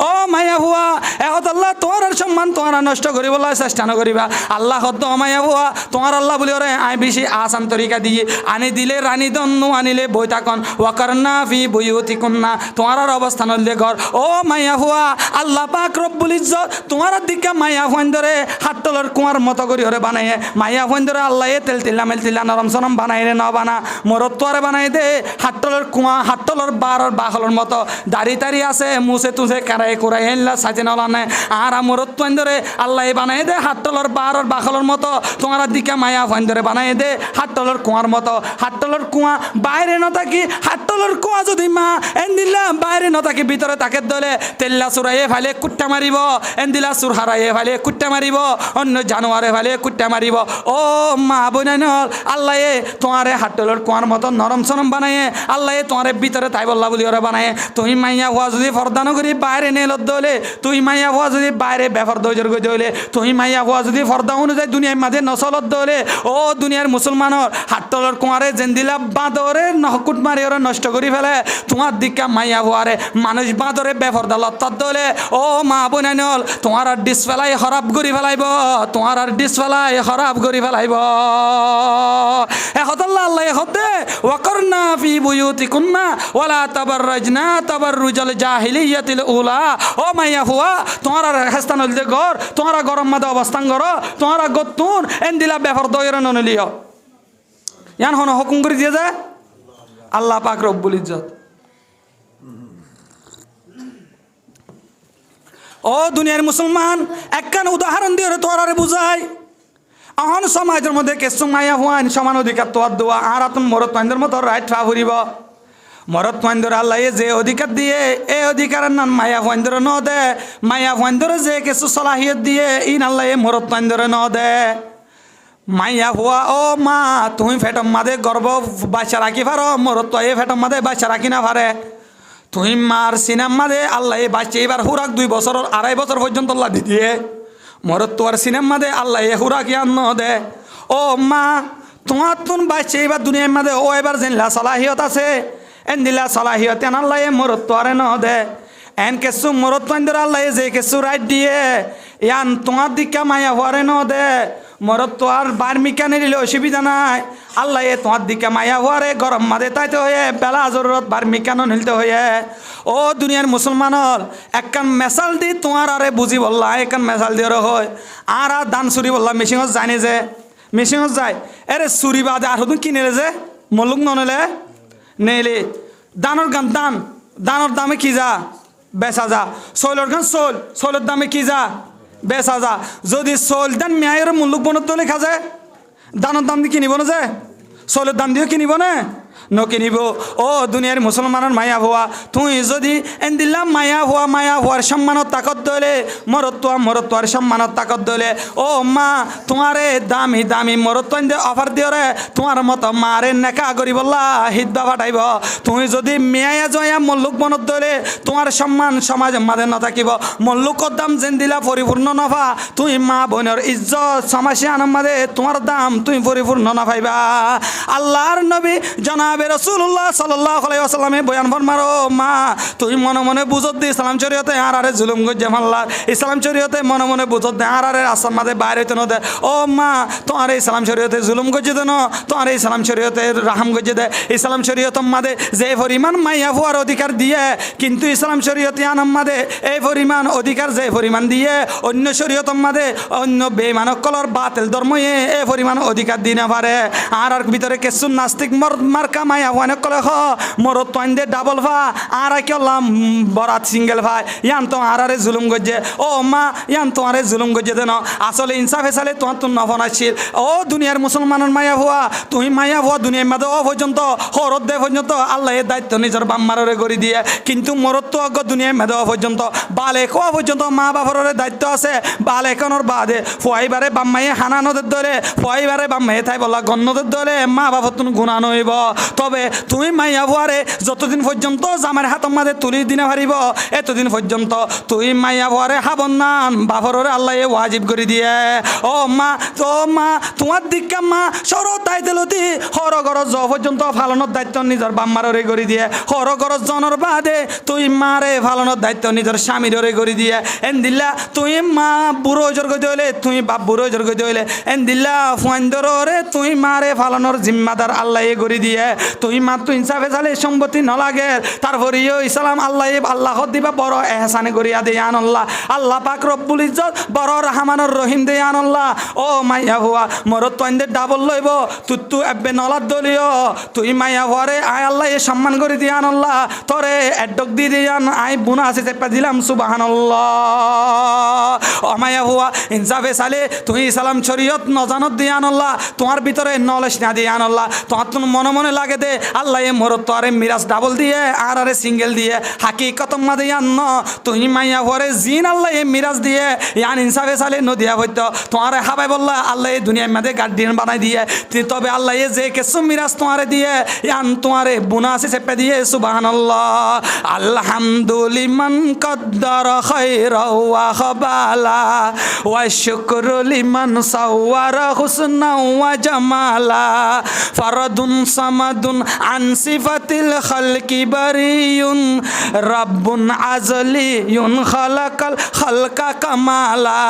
ও মাইয়া হুয়া এখন আল্লাহ তোমার সম্মান তোমার নষ্ট করি বলা চেষ্টা নকরিবা আল্লাহ হদ্দ মাইয়া হুয়া তোমার আল্লাহ বলি ওরে আই বেশি আসান তরিকা দিয়ে আনি দিলে রানী দন্নু আনিলে বই থাকন ওয়াকারনা ফি বুয়ুতিকুন্না তোমার অবস্থান হলে ঘর। ও মাইয়া হুয়া আল্লাহ পাক রব্বুল ইজ্জত তোমার দিকে মাইয়া হুয়ান ধরে হাট্টলর কুয়ার মতো করি ওরে বানাইয়ে মাইয়া হুয়ান ধরে আল্লাহ তেল তিল্লা মেল তিল্লা নরম সরম বানাই রে ন বানা মরত তোরে বানাই দে হাট্টলর কুয়া হাট্টলর বারর বাহলর মতো দাড়ি তাড়ি আছে মুছে তুছে কারাই কুরাই হেল্লা সাজে নলা নেই আর মরত তুয়ান ধরে আল্লাহ বানাই দে হাট্টলর বারর বাহলর মতো তোমার দিকে মাইয়া হুয়ান ধরে বানাই দে হাট্টলর কুয়ার মতো হাট্টলর কুয়া বাইরে ন থাকি হাট্টলর কুয়া যদি মা এন দিলা বাইরে ন থাকি ভিতরে তাকে দলে তেল্লা চুরাইয়ে ফালে কুট্টা মারিব এন দিলা চুর হারাইয়ে ফালে কুট্টা মারিব অন্য জানোয়ারে ফালে কুট্টা মারিব। ও মা বোনাইন আল্লাহ তোমারে হাট্টলর কুয়ার মতো নরম সরম বানাইয়ে আল্লাহ তোমারে ভিতরে তাই বল্লা বলি ওরা বানায় তুই মাইয়া হওয়া যদি ফর্দানো করি বাইরে নেলত দলে তুই মাইয়া হওয়া যদি বাইরে বেফর দৈজর গই দলে তুই মাইয়া হওয়া যদি ফর্দা অনুযায়ী দুনিয়ার মাঝে নসলত দলে ও দুনিয়ার মুসলমানের হাট্টলর কুয়ারে জেন্দিলা বাঁদরে নহকুট মারি ওরা নষ্ট করি ফেলে তোমার দিকা মাইয়া হওয়ারে মানুষ বাঁদরে বেফরদা লত্তার দলে ও মা বোনাইনল তোমার আর ডিস ফেলাই হরাব করি ফেলাইব তোমার আর ডিস ফেলাই হরাব করি ফেলাইব। এহতাল্লাহ আল্লাহ এহতে ওয়াকরনা ফি বুয়ুতিকুন্না ওয়ালা তাবাররাজনা তাবাররুজাল জাহিলিয়াতিল উলা। ও মাইয়া হুয়া তোমার আর হেস্তান হইতে ঘর তোমার গরম মাদে অবস্থান করো তোমার গতুন এন দিলা বেফর দইরে ননলিও ইয়ান হন হুকুম করে দিয়ে যায় আল্লাহ পাক রব্বুল ইজ্জত। ও দুনিয়ার মুসলমান একখান উদাহরণ দিয়ে তোরারে বুঝাই। এখন সমাজের মধ্যে কেসু মাইয়া হুয়ান সমান অধিকার তোয়ার দোয়া আর আতন মরত মাইন্দর মতো রাইট ফা ফুরিব মরত মাইন্দর আল্লাহ যে অধিকার দিয়ে এই অধিকারের নাম মায়া ফাইন্দর ন দে মায়া ফাইন্দর যে কিছু সলাহিয়ত দিয়ে ইন আল্লাহ মরত মাইন্দর ন দে মাইয়া হুয়া ও মা তুমি ফেটম মাদে গর্ব বাচ্চা রাখি পারো মরত তো এই ফেটম মাদে বাচ্চা রাখি না পারে তুই মার সিনেম মাদে আল্লাহ এই বাচ্চা এবার হুরাক 2 বছর 2.5 বছর পর্যন্ত আল্লাহ দিয়ে মরত তোর সিনেম মাদে আল্লাহ এ হুরাক ইয়ান ন দে ও মা তোমার তুন বাচ্চা এবার দুনিয়ার মাদে ও এবার জেনলা সলাহিয়ত আছে এন দিলা সলাহিয়ত এন আল্লাহ এ মরত তোরে ন দে এন কেসু মরত পাইন্দর আল্লাহ যে কেসু রাইট দিয়ে ইয়ান তোমার দিকা মায়া হওয়ারে ন দে মরত তো আর বার্মিকা নিলে অসুবিধা নাই আল্লাহ এ তোমার দিকে মায়া হওয়ারে গরম মাদে তাইতে হয়ে বেলা জরুরত বার্মিকানো নিলতে হয়ে ও দুনিয়ার মুসলমানর একখান মেসাল দি তোমার আরে বুঝি বললা একখান মেসাল দিয়ে হয় আর দান চুরি বললা মেশিনত জানি যে মেশিনত যায় এরে চুরি বাদে আর হতুন কিনে যে মলুক ননেলে নেলে দানোর গান দানোর দামে কি যা বেচা যা শৈলর গান শৈলের দামে কি যা বেচা যা যদি শৈল দান মেয়ের মুল্লুক বনত তো লেখা যায় দানোর দাম দিয়ে কিনিব না যে শৈলের দাম দিয়েও কিনিব না নকিনিব ও দুনিয়ার মুসলমানের মায়া হওয়া তুই যদি এন দিলাম মায়া হওয়ার সম্মানত তাকত দলে মরত্বার সম্মানত তাকত দলে ও মা তোমারে দামি দামি মরত্ব অফার দিও রে তোমার মতো মারে নেকা করি বললা হিদ্দা ফাটাইব তুই যদি মেয়া জয়া মল্লুক বনত দলে তোমার সম্মান সমাজ মাঝে নথাকিব মল্লুকর দাম যেন দিলা পরিপূর্ণ নফা তুই মা বোনের ইজ্জত সমাসে আনম মাঝে তোমার দাম তুই পরিপূর্ণ নফাইবা আল্লাহর নবী জনাব রাসূলুল্লাহ সাল্লাল্লাহু আলাইহি ওয়াসাল্লামে বয়ান ফরমারো মা তুই মনে মনে বুঝত দি ইসলাম শরীয়তে আর আরে জুলুম গজ্জে মাল্লা ইসলাম শরীয়তে মনে মনে বুঝত দে আর আরে আসাম মাদে বাইরে তো দে ও মা তোমার ইসলাম শরীয়তে জুলুম গজ্জে দেন তোমার ইসলাম শরীয়তে রাহম গজ্জে দে ইসলাম শরীয়ত মাদে যে পরিমাণ মাইয়া হওয়ার অধিকার দিয়ে কিন্তু ইসলাম শরীয়তে আনাম মাদে এই পরিমাণ অধিকার যে পরিমাণ দিয়ে অন্য শরীয়ত মাদে অন্য বেঈমানক কলর বাতিল ধর্ময়ে এই পরিমাণ অধিকার দিনা পারে আর ভিতরে কিছু নাস্তিক মার্কা মায়া অনেক কলে হ মরত তোয়াইন্দে ডাবল ভা আর কেলাম বরাত সিঙ্গেল ভাই ইয়ান তো আরে জুলুম গজ্জে ও মা ইয়ান তো আরে জুলুম গজ্জে দেন আসলে ইনসাফে চালে তোমার তো নফন আসছিল ও দুনিয়ার মুসলমানের মায়া হওয়া তুমি মায়া হওয়া দুনিয়ার মাঝে ও পর্যন্ত হরত দে পর্যন্ত আল্লাহ এর দায়িত্ব নিজের বাম্মারে করে দিয়ে কিন্তু মরত তো অজ্ঞ দুনিয়ার মেধে পর্যন্ত বালে খোয়া পর্যন্ত মা বাপরের দায়িত্ব আছে বালে এখনোর বাদে ফয়বারে বাম্মাইয়ে হানানোদের ধরে ফয়বারে বাম্মাইয়ে তাই বলা গণ্যদের ধরে মা বাপর তুমি গুণা নইব তবে তুমি মাইয়া ভুয়ারে যতদিন পর্যন্ত জামার হাতর মাঝে তুলি দিনে পারিব এতদিন পর্যন্ত তুই মাইয়া ভুয়ারে হাবন নান বাপরে আল্লাহ ওয়াজিব করে দিয়ে ও মা তোমার দিকা মা সর দায়িত্ব লতি হর গরজ পর্যন্ত ফালানোর দায়িত্ব নিজের বাম্মারে করে দিয়ে হর গরজ জনের বাদে তুই মারে ফালানোর দায়িত্ব নিজের স্বামীরে করে দিয়ে এন দিল্লা তুই মা বুড়ো জোর গতি হইলে তুই বাপ বুড়ো জোর গতি হইলে এন দিল্লা ফুয়াইন্দরে তুই মারে ফালানোর জিম্মাদার আল্লাহ করে দিয়ে তুই মা তুই ইনসাফে চালে সম্পত্তি নলাগে তারপরেও ইসলাম আল্লাহ দিবা বড় এহসানে করিয়া দে আনল্লাহ আল্লাহ পাক রব্বুল ইজ্জত বড় রহমানুর রহিম দে আনল্লাহ ও মাইয়া হুয়া মরত তোয়াইন্দে ডাবল লইব তুই এব্বে নলার দলীয় তুই মাইয়া হুয়ারে আয় আল্লাহ এ সম্মান করে দিয়ে আনল্লাহ তোরে এডক দিয়ে দিয়ে আন আই বুনা আছে চেপা দিলাম সুবহানাল্লাহ ও মাইয়া হুয়া ইনসাফে চালে তুই ইসলাম শরীয়ত নজানত দিয়ে আনল্লাহ তোমার ভিতরে নলেজ না দিয়ে আনল্লাহ তোমার তুমি মনে মনে লাগে দে আল্লাহ এ মরত তো আরে মিরাজ ডাবল দিয়ে আর আরে সিঙ্গেল দিয়ে হাকিকত মাদে আন্ন তুই মাইয়া হুয়ারে জিন আল্লাহ এ মিরাজ দিয়ে ইয়ান ইনসাফে চালে নদিয়া হইতো তোমার হাবাই বললা আল্লাহ এই দুনিয়ার মাঝে গার্ডিয়ান বানাই দিয়ে তবে আল্লাহ এ যে কিছু মিরাজ তোমারে দিয়ে ইয়ান তোমারে বুনা আছে চেপে দিয়ে সুবহানাল্লাহ আলহামদুলিমান কদ্দার খায়রা ওয়া খাবালা ওয়া শুকরু লিমান সাওয়ারা হুসনা ওয়া জামালা ফারদুন সামাদুন আন সিফাতিল খালকি বারিয়ুন রাব্বুন আজলিয়ুন খালাকাল খালকা কামালা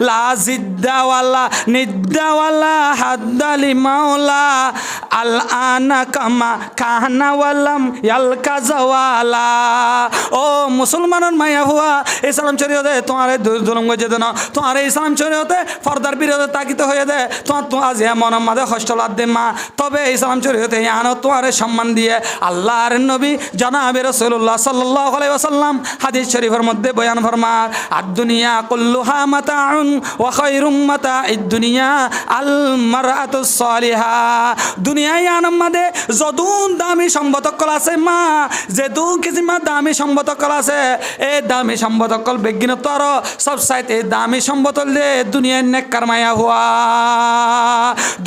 লা জিদ্দা ওয়ালা নিদ্দা ওয়ালা হাদ্দা লিমাওলা আল আনা কামা কাহনা ওয়ালাম ইয়ালকা জাওয়ালা ও মুসলমানের মাইয়া হুয়া ইসলাম শরীয়তে তোমার দুলুম বজে দেন তোমার ইসলাম শরীয়তে পর্দার বিরোধে তাকিতে হয়ে দে তোমার তো আজ মনের মাঝে হস্টলার দে মা তবে ইসলাম শরীয়তে আনো তোমার সম্মান দিয়ে আল্লাহর নবী জনাবে রাসূলুল্লাহ সাল্লাল্লাহু আলাইহি ওয়াসাল্লাম হাদিস শরীফের মধ্যে বয়ান ফরমান আদ-দুনিয়া কুল্লুহা মাতাউন ওয়া খায়রুম মাতা'id দুনিয়া আল মারআতুস সালিহা দুনিয়ায় আনমদে যদুন দামি সম্পদকল আছে মা যেদু কিসিমা দামি সম্পদকল আছে এই দামি সম্পদকল বেগিনতর সব সাইতে দামি সম্পদল দে দুনিয়ায় নেককার মায়া হুয়া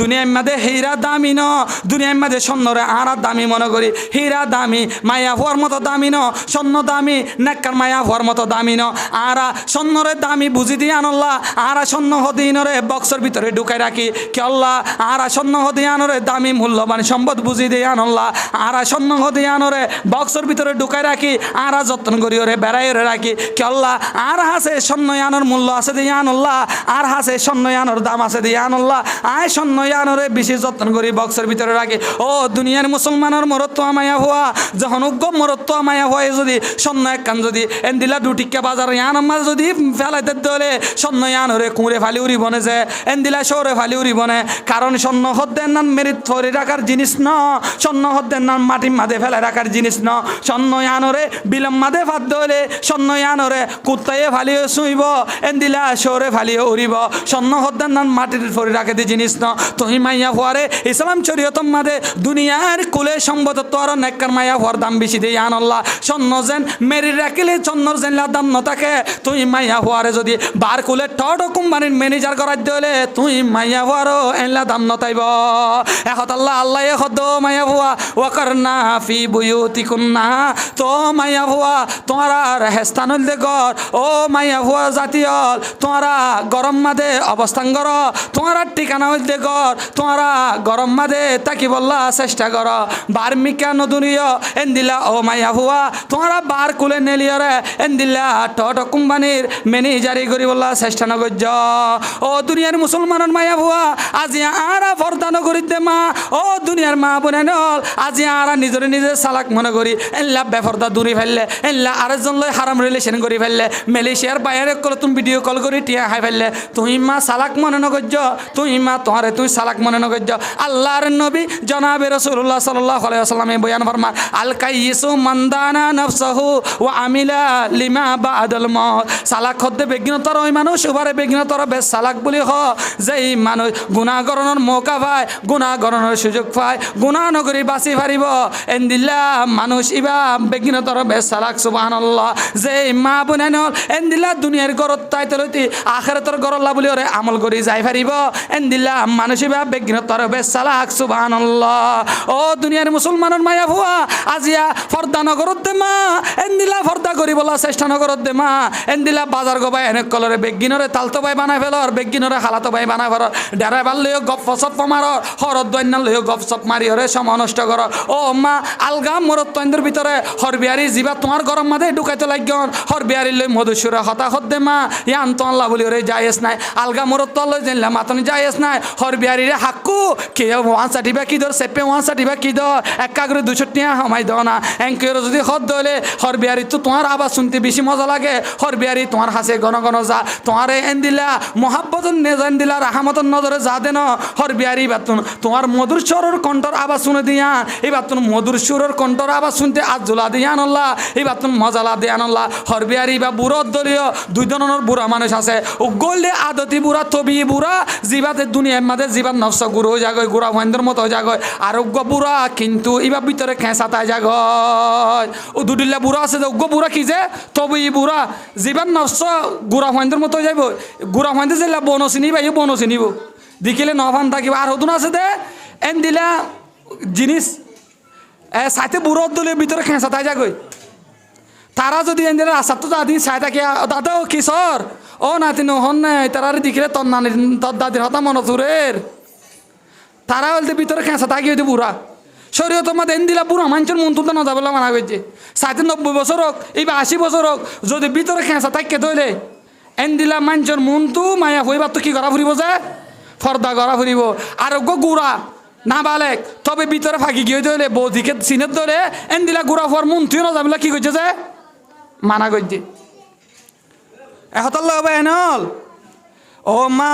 দুনিয়ার মধ্যে হীরা দামি ন দুনিয়ার মধ্যে স্বর্ণরে আরা দামি মনে করি হীরা দামি মায়া হওয়ার মতো দামি ন স্বর্ণ দামি নেককার মায়া হওয়ার মতো দামি ন আরা স্বর্ণরে দামি বুঝি দিয়ে আনল্লা আরা স্বর্ণ হদিনরে বক্সের ভিতরে ঢুকাই রাখি কে আল্লাহ আরা স্বর্ণ হদিয়ানরে দামি মূল্যবান সম্পদ বুঝি দিয়ে আনল্লা আরা স্বর্ণ হদিয়ানরে বক্সের ভিতরে ঢুকাই রাখি আরা যত্ন করি ওরে বেড়াই ওরে রাখি কে আল্লাহ আর হাসে স্বর্ণয়ানোর মূল্য আছে দিয়ে আনল্লাহ আর হাসে স্বর্ণয়ানোর দাম আছে দিয়ে আনল্লাহ আয় স্বর্ণয়ানোরে বেশি যত্ন করি বক্সের ভিতরে রাখি ও দুনিয়ার মুসলমানের মরত্ব আমায়া হওয়া যখন উগ্র মরত্ব আমায়া হয় যদি স্বর্ণ একখান যদি এন্দিলা দুটিকা বাজার ইয়ান আমার যদি ফেলাইতে দলে স্বর্ণ ইয়ানরে কুঁড়ে ফালি উড়ি বনে যে এন্দিলা সৌরে ফালি উড়ি বনে কারণ স্বর্ণ হদ্দের নান মেরিত ফরি রাখার জিনিস ন স্বর্ণ হদ্দের নান মাটির মাঝে ফেলে রাখার জিনিস ন স্বর্ণ ইয়ানরে বিলম মাঝে ফাদ দলে স্বর্ণ ইয়ানরে কুত্তাইয়ে ফালিয়ে শুইব এন্দিলা সৌরে ফালিয়ে উড়িব স্বর্ণ হদ্দের নান মাটির ফরি রাখে দি জিনিস ন তুই মাইয়া হওয়ারে ইসলাম শরীয়তম মাঝে দুনিয়ার কুলে সম্পদ তোর নেককার মাইয়া হওয়ার দাম বেশি দিয়ে আনল্লাহ স্বর্ণ যেন মেরি রাখিলে স্বর্ণর যেন দাম ন থাকে তুই মাইয়া হওয়ারে যদি বার কুলে টট কোম্পানির ম্যানেজার করার দিলে তুই মাইয়া হওয়ারও এনলা দাম নতাইব এখন আল্লাহ আল্লাহ হদ মাইয়া হওয়া ওয়াকার না ফি বুয়ুতিকুন্না তো মাইয়া হওয়া তোমারা রেহেস্তান দে ঘর ও মাইয়া হওয়া জাতীয় তোমারা গরম মাদে অবস্থান কর তোমারা ঠিকানা দে ঘর তোমারা গরম মাদে তাকি বললা চেষ্টা কর বার মিকা নদুনিয় এন্দিলা ও মাইয়া হওয়া তোমারা বার কুলে নেলিয়রে এন্দিলা টট কোম্পানির ম্যানেজারি করি বললা চেষ্টা নগর্য ও দুনিয়ার মুসলমানের মায়া ভুয়া আজি আরা ফর্দা নগরী দে মা ও দুনিয়ার মা বোনে নল আজি আরা নিজরে নিজে চালাক মনে করি এল্লা বেফর্দা দূরি ফেললে এল্লা আরেকজন লয় হারাম রিলেশন করি ফেললে মালয়েশিয়ার বাইরে কল তুমি ভিডিও কল করি টিয়া খাই ফেললে তুই মা চালাক মনে নগর্য তুই মা তোমারে তুই চালাক মনে নগর্য আল্লাহর নবী জনাবে রাসূলুল্লাহ সাল্লাল্লাহু আলাইহি ওয়াসাল্লামে বয়ান ফরমান আল কাইয়িসু মানদানা নাফসাহু ওয়া আমিলা লিমা বাদাল মউত চালাক হদ্দে বেগিনতর ওই মানুষ উবারে বেগিনতর বেশ চালাক বলি হ যেই মানুষ গুনাহ করণের মৌকা পায় গুনাহ করণের সুযোগ পায় গুনাহ নগরী বাঁচি পারিব এন্দিল্লা মানুষ ইবা বেগিনতর বেশ চালাক সুবহানাল্লাহ যেই মা বোনে নল এন্দিল্লা দুনিয়ার গরত তাইতে লইতি আখিরাতের গরল্লা বলি ওরে আমল করি যাই পারিব এন্দিল্লা মানুষ ইবা বেগিনতর বেশ চালাক সুবহানাল্লাহ ও দুনিয়ার মুসলমানের মায়া ভুয়া আজিয়া ফর্দা নগরত দে মা এন্দিল্লা ফর্দা করি বলা চেষ্টা নগরত দে মা এন্দিলা বাজার গবাই এনে কলরে বেগিনরে তালতো বাই বানাই ফেলর বেগিনরে হালাতো বাই বানাই ফেলর ডেরাইবার লইও গপ ফসপ মার হরদ দৈন্য লইও গপ সপ মারি হরে সময় নষ্ট কর ও মা আলগা মরত তৈন্দের ভিতরে হরবিয়ারি জিবা তোমার গরম মাঝে ঢুকাইতে লাগন হরবিয়ারি লই মধুসুরে হতাহত দে মা ইয়ান তো আল্লাহ বলি ওরে যাইস নাই আলগা মরত তল লই জানলাম মাতনি যাইস নাই হরবিয়ারি রে হাক্কু কে ওয়ান সাটিবা কি দর সেপে ওয়ান সাটিবা কি দর এক কাগরে 200 টাকা হামাই দাও না এঙ্কের যদি হদ দলে হরবিয়ারি তো তোমার আওয়াজ শুনতে বেশি মজা লাগে হরবিয়ারি তোমার হাসে ঘন ঘন যা তোমারে এন্দিলা মোহাব্বতন নেজান দিলা রাহমতন নজরে যা দেন হরবিয়ারি বাতুন তোমার মধুর স্বরের কণ্ঠর আওয়াজ শুনে দিয়া এই বাতুন মধুর সুরের কণ্ঠর আওয়াজ শুনতে আজ জোলা দিয়ান আল্লাহ এই বাতুন মজালা দিয়ান আল্লাহ হরবিয়ারি বা বুড়ো দলীয় দুই ধরনের বুড়া মানুষ আছে ও গোল্ডে আদতি বুড়া তবি বুড়া জিবাতে দুনিয়ার মাঝে জিবার নফস গুরু হয়ে যাগয় গুড়া ভয়েন্দ্র মতো হয়ে যাগয় আরোগ্য বুড়া কিন্তু এবার ভিতরে খেঁচাতায় যাগয় ও দুডিল্লা বুড়া আছে যে উগ্র বুড়া কি যে তবি বুড়া জিবার নফস গুড়া ভয়েন্দ্র মতো হয়ে যাইব গুড়া ভয়েন্দ্র যে বনসি নিব এই বনসি নিব দেখিলে নভান থাকিব আর হতুন আছে দে এন দিলা জিনিস সাথে বুড়ো দলের ভিতরে খেঁচাতায় যাগয় তারা যদি এন দিলে রাস্তা তো দাদি চাই থাকে দাদা ও কিশোর ও নাতি নহন নাই তারা দেখিলে তোর নানি তোর দাদির হতা মনে চুরের তারা বলতে ভিতরে খেঁচাতায় গিয়ে বুড়া শরীয়তের মধ্যে এন দিলা বুড়া মানুষের মন তুলতে না যাবে মানা করছে সাথে 90 বছর হোক এই 80 বছর হোক যদি ভিতরে খেঁচা থাকে ধরলে এন দিলা মানুষের মন তো মায়া হইবার তো কি করা ফুরিব যে ফর্দা করা ফুরিব আরোগ্য গুড়া না বালেক তবে ভিতরে ফাঁকি গিয়ে ধরলে বৌদিকে চিনের ধরে এন দিলা গুড়া হওয়ার মন তুই না যাবে কি করছে যে মানা করছে এহতল্লা হবে এনেল ও মা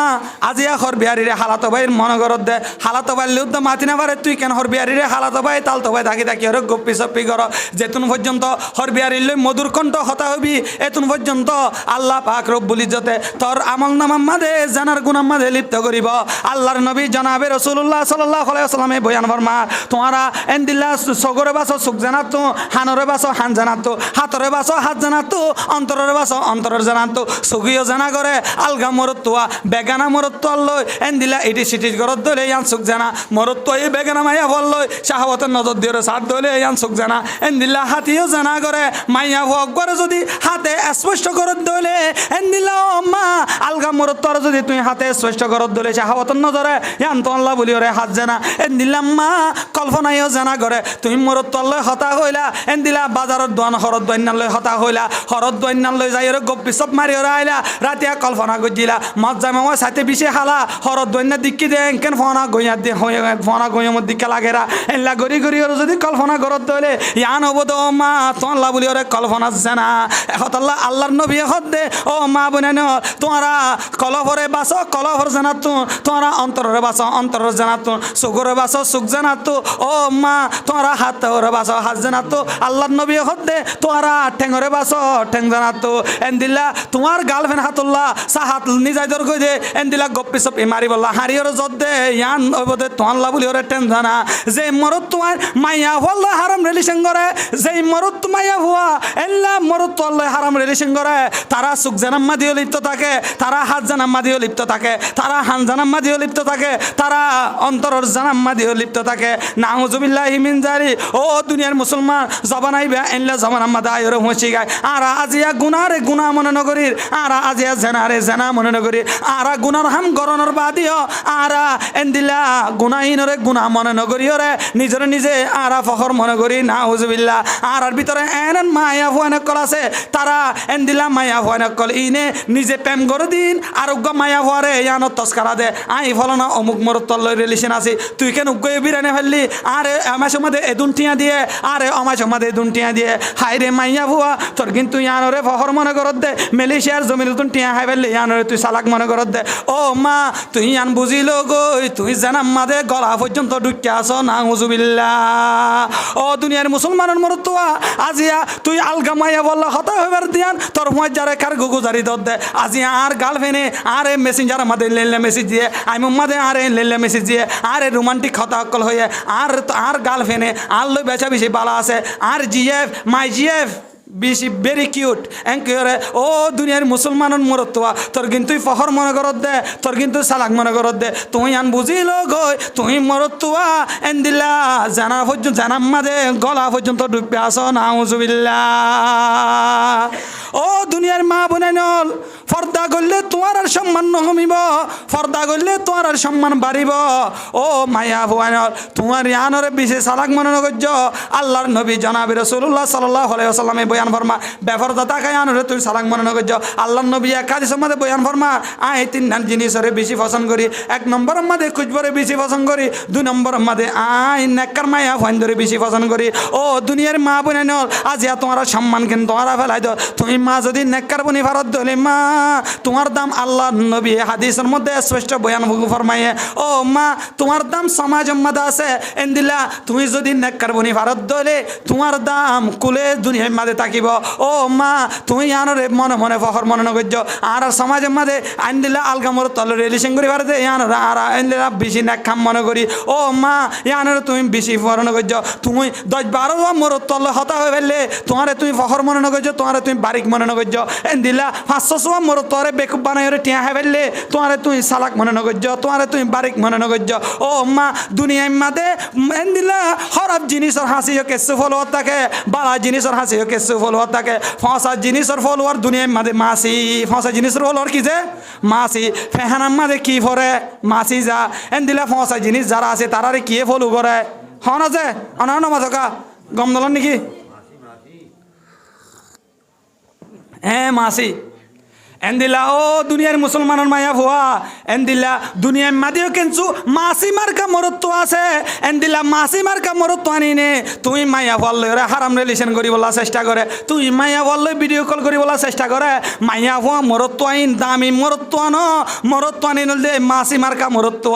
আজি হর বিহারিরে হালাত ভাইয়ের মনগরত দে হালাত ভাই লুদ্ধ মাতি না পারে তুই কেন হর বিহারিরে হালাত ভাই তাল তো ভাই থাকি থাকি হরে গপ্পি সপ্পি কর যেতুন পর্যন্ত হর বিহারির লই মধুর কণ্ঠ হতা হবি এতুন পর্যন্ত আল্লাহ পাক রব্বুল ইজ্জতে তোর আমল নামার মাঝে জানার গুনার মাঝে লিপ্ত করিব আল্লাহর নবী জনাবে রাসূলুল্লাহ সাল্লাল্লাহু আলাইহি ওয়াসাল্লামে বয়ান ফরমা তোমরা এন্দিল্লা সগরে বাসো সুখ জানাত হানরে বাসো হান জানাত হাতরে বাসো হাত জানাত অন্তরের বাসো অন্তরের জানাত সুগিও জানা করে আলগা মরত বেগানা মরত্ব লই এন্দিলা এটি সিটি গরত দলে ইয়ান সুখ জানা মরত্ব এই বেগানা মাইয়া বল লই শাহওয়াতের নজর দিয়ে সাত দলে ইয়ান সুখ জানা এন্দিলা হাতিও জানা করে মাইয়া ভোগ করে যদি হাতে স্পষ্ট গরত দলে এন্দিলা মা আলগা মরত্ব যদি তুই হাতে স্পষ্ট গরত দলে শাহওয়াতের নজরে ইয়ান তো আল্লাহ বলি ওরে হাত জানা এন্দিলা মা কল্পনাইও জানা করে তুমি মরত্ব লই হতা হইলা এন্দিলা বাজারের দোয়ান হরদ দৈন্যান লই হতা হইলা হরদ দৈন্যান লই যাই ওরে গপ্পি সব মারি ওরা আইলা রাতিয়া কল্পনা গজিলা মজ্জা মামা সাথে বিশে হালা হরদ দৈন্যা দিক্কি দেন কেন ফনা গইয়া দে ফনা গইয়ামত দিকে লাগেরা এল্লা গরি গরি ওর যদি কল্পনা গরত দলে ইয়ান হবো তো মা তোল্লা বলি ওরে কল্পনা জানা এহতাল্লাহ আল্লাহর নবী হদ দে ও মা বোনেন তোমরা কলভরে বাসো কলভর জানাত তোমরা অন্তরের বাসো অন্তরের জানাত সুগরে বাসো সুখ জানাত ও মা তোমরা হাতরে বাসো হাত জানাত আল্লাহর নবী হদ দে তোমরা ঠেঙরে বাসো ঠেং জানাত এন্দিল্লা তোমার গার্লফ্রেন্ড হাতুল্লাহ সাহাত নিজাই দর কই দে এন্দিলা গপ্পি সপ মারি বললা হারিয়র জদ দে ইয়ান ওবদে তোয়াল্লা বলি ওরে টেন জানা যে মরত তোমার মাইয়া হল্লা হারাম রিলেশন করে যে মরত মাইয়া হুয়া এল্লা মরত তোয়াল্লা হারাম রিলেশন করে তারা সুখ জানাম্মা দিও লিপ্ত থাকে তারা হাত জানাম্মা দিও লিপ্ত থাকে তারা হান জানাম্মা দিও লিপ্ত থাকে তারা অন্তরের জানাম্মা দিও লিপ্ত থাকে নাউজুবিল্লাহি মিন জারি ও দুনিয়ার মুসলমান জবান আইবে এল্লা জবান আম্মা দায়রে হুঁচি গায় আর আজিয়া গুনারে গুনাহ মনে নগরীর আর আজিয়া জানারে জানা মনে নগরী আরা গুনার হাম গরনের বাদিও আরা এন্দিলা গুনাহীনরে গুনাহ মনে নগরীরে নিজের নিজে আরা ফখর মনে করি নাউজুবিল্লাহ আর ভিতরে এনন মায়া ফুয়ানে কল আছে তারা এন্দিলা মায়া ফুয়ানে কল ইনে নিজে প্রেম করে দিন আরোগ্য মায়া ফুয়ারে ইয়ানো তস্কারা দে আই ফলনা অমুক মর তল্ল রিলেশন আছে তুই কেন উগ্গয়ে বিরানে ফেললি আরে আমার সমাধে এদুন টিয়া দিয়ে আরে আমার সমাধে এদুন টিয়া দিয়ে হাই রে মাইয়া ফুয়া তোর কিন্তু ইয়ানরে ফখর মনে করত দে মালয়েশিয়ার জমির তুন টিয়া হাই ফেললি ইয়ানরে তুই সালাক মনে করত দে ও মা তুই আন বুঝিল গই তুই জানাম মাদে গলা পর্যন্ত ঢুকে আসো নাউজুবিল্লাহ ও দুনিয়ার মুসলমানের মরতুয়া আজিয়া তুই আলগা মাইয়া বললা হতা হইবার দিয়ান তোর হুঁয়া যারে কার গুগুজারি দর দে আজিয়া আর গার্লফ্রেন্ডে আরে মেসেঞ্জার মাদে লেলে মেসেজ দিয়ে আই মাদে আরে লেলে মেসেজ দিয়ে আরে রোমান্টিক হতা অকল হয়ে আর গার্লফ্রেন্ডে আর লই বেচা বেশি বালা আছে আর জিএফ মাই জিএফ বেশি ভেরি কিউট এঙ্কে ও দুনিয়ার মুসলমানের মরতুয়া তোর কিন্তু ফহর মনে করত দে তোর কিন্তু সালাক মনে করত দে তুই আন বুঝিল গই তুই মরতুয়া এন্দিলা জানা পর্যন্ত জানাম মাদে গলা পর্যন্ত ডুববে আসো নাউজুবিল্লাহ ও দুনিয়ার মা বোনে নল ফর্দা করলে তোমার আর সম্মান নহমিব ফর্দা করলে তোমার আর সম্মান বাড়িব ও মায়া ভুয়ানল তোমার ইয়ানরে বিশেষ সালাক মনে নগর্য আল্লাহর নবী জনাবে রাসূলুল্লাহ সাল্লাল্লাহু আলাইহি ওয়াসাল্লামে বয়ান ফরমা বেফরদা তাকে ইয়ানরে তুই সালাক মনে নগর্য আল্লাহর নবী এক হাদিসের মধ্যে বয়ান ফরমা আই তিন জিনিসরে বেশি পছন্দ করি এক নম্বরের মধ্যে খুঁজবরে বেশি পছন্দ করি দুই নম্বরের মধ্যে আই নেককার মায়া ভুয়ান ধরে বেশি পছন্দ করি ও দুনিয়ার মা বোনে নল আজ তোমার সম্মান কেন তোমারা ফেলাই দাও তুমি মা যদি নেককার বনি ফারত দলে মা তোমার দাম আল্লাহ নবী হাদিসের মধ্যে স্পষ্ট বয়ান ফরমায়ে ও মা তোমার দাম সমাজের মধ্যে আছে এন্দিলা তুমি যদি নেককার বনি ফারত দলে তোমার দাম কুলে দুনিয়ার মধ্যে থাকিব ও মা তুমি ইয়ানরে মনে মনে ফখর মনে নগর্য আর সমাজের মধ্যে আইনদিলা আলগামর তল রিলেশন করি পারে ইয়ানরা আর আইনদিলা বেশি নেককাম মনে করি ও মা ইয়ানরে তুমি বেশি ফখর নগর্য তুমি 10-12 মোর তল হতা হয়ে ফেললে তোমারে তুমি ফখর মনে নগর্য তোমারে তুমি বারিক মনে নগর্য এন্দিলা 500 মোর তোরে বেকুব বানাই টিয়া হয়ে ফেললে তোমারে তুই সালাক মনে নগর্য তোমারে তুমি বারিক মনে নগর্য ও মা দুনিয়ার মাঝে এন্দিলা খারাপ জিনিসের হাসি কেসু ফলোয়ার থাকে বালা জিনিসের হাসি কেসু ফলোয়ার থাকে ফসা জিনিসের ফলোয়ার দুনিয়ার মাঝে মাসি ফসা জিনিসের ফলোয়ার কি যে মাসি ফেহানার মাঝে কি ফরে মাসি যা এন্দিলা ফসা জিনিস যারা আছে তারারে কি ফলো করে হন আছে অনান্য মাথকা গম দলন নাকি হ্যাঁ মাসি এন্দিলা ও দুনিয়ার মুসলমানের মায়া ভুয়া এন্দিলা দুনিয়ার মাদিও কিন্তু মাসি মার্কা মরত্ব আছে এন্দিলা মাসি মার্কা মরত্ব আনিনে তুই মায়া ভুয়ার লই হারাম রিলেশন করি বলা চেষ্টা করে তুই মায়া ভুয়ার লই ভিডিও কল করি বলা চেষ্টা করে মায়া ভুয়া মরত্ব আইন দামি মরত্ব আনো মরত্ব আনিন দে মাসি মার্কা মরত্ব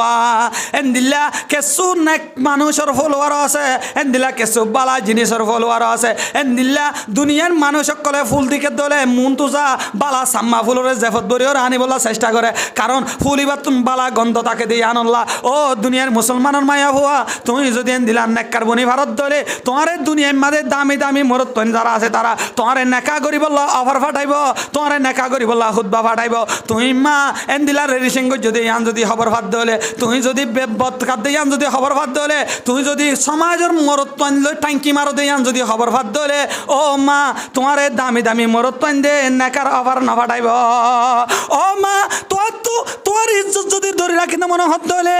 এন্দিলা কেসু নেক মানুষের ফলোয়ার আছে এন্দিলা কেসু বালা জিনিসের ফলোয়ার আছে এন্দিলা দুনিয়ার মানুষ সকলে ফুল দিকে দলে মন তুজা বালা সাম্মা ফুলরে জেফত বরিও আনি বলা চেষ্টা করে কারণ ফুলিবার তুমি বালা গন্ধ তাকে দিয়ে আনল্লা ও দুনিয়ার মুসলমানের মায়া ভুয়া তুমি যদি দিলা নেককার বনি ভারত ধরে তোমার দুনিয়ার মাঝে দামি দামি মরত যারা আছে তারা তোমার নেকা করি বললা অফার ফাটাইব তোমার নেকা করি বললা হুদবা ফাটাইব তুমি মা এন দিলা রেডিসিং যদি আন যদি খবর ফাট দলে তুমি যদি বদ খাদ্য আন যদি খবর ফাট দলে তুমি যদি সমাজের মরত লৈ টাঙ্কি মারো দিয়ে আন যদি খবর ফাট দলে ও মা তোমার দামি দামি মরত দে নেকার অফার না ফাটাইব ও মা তোমার ইজ্জত যদি ধরে রাখি না মনে হত হলে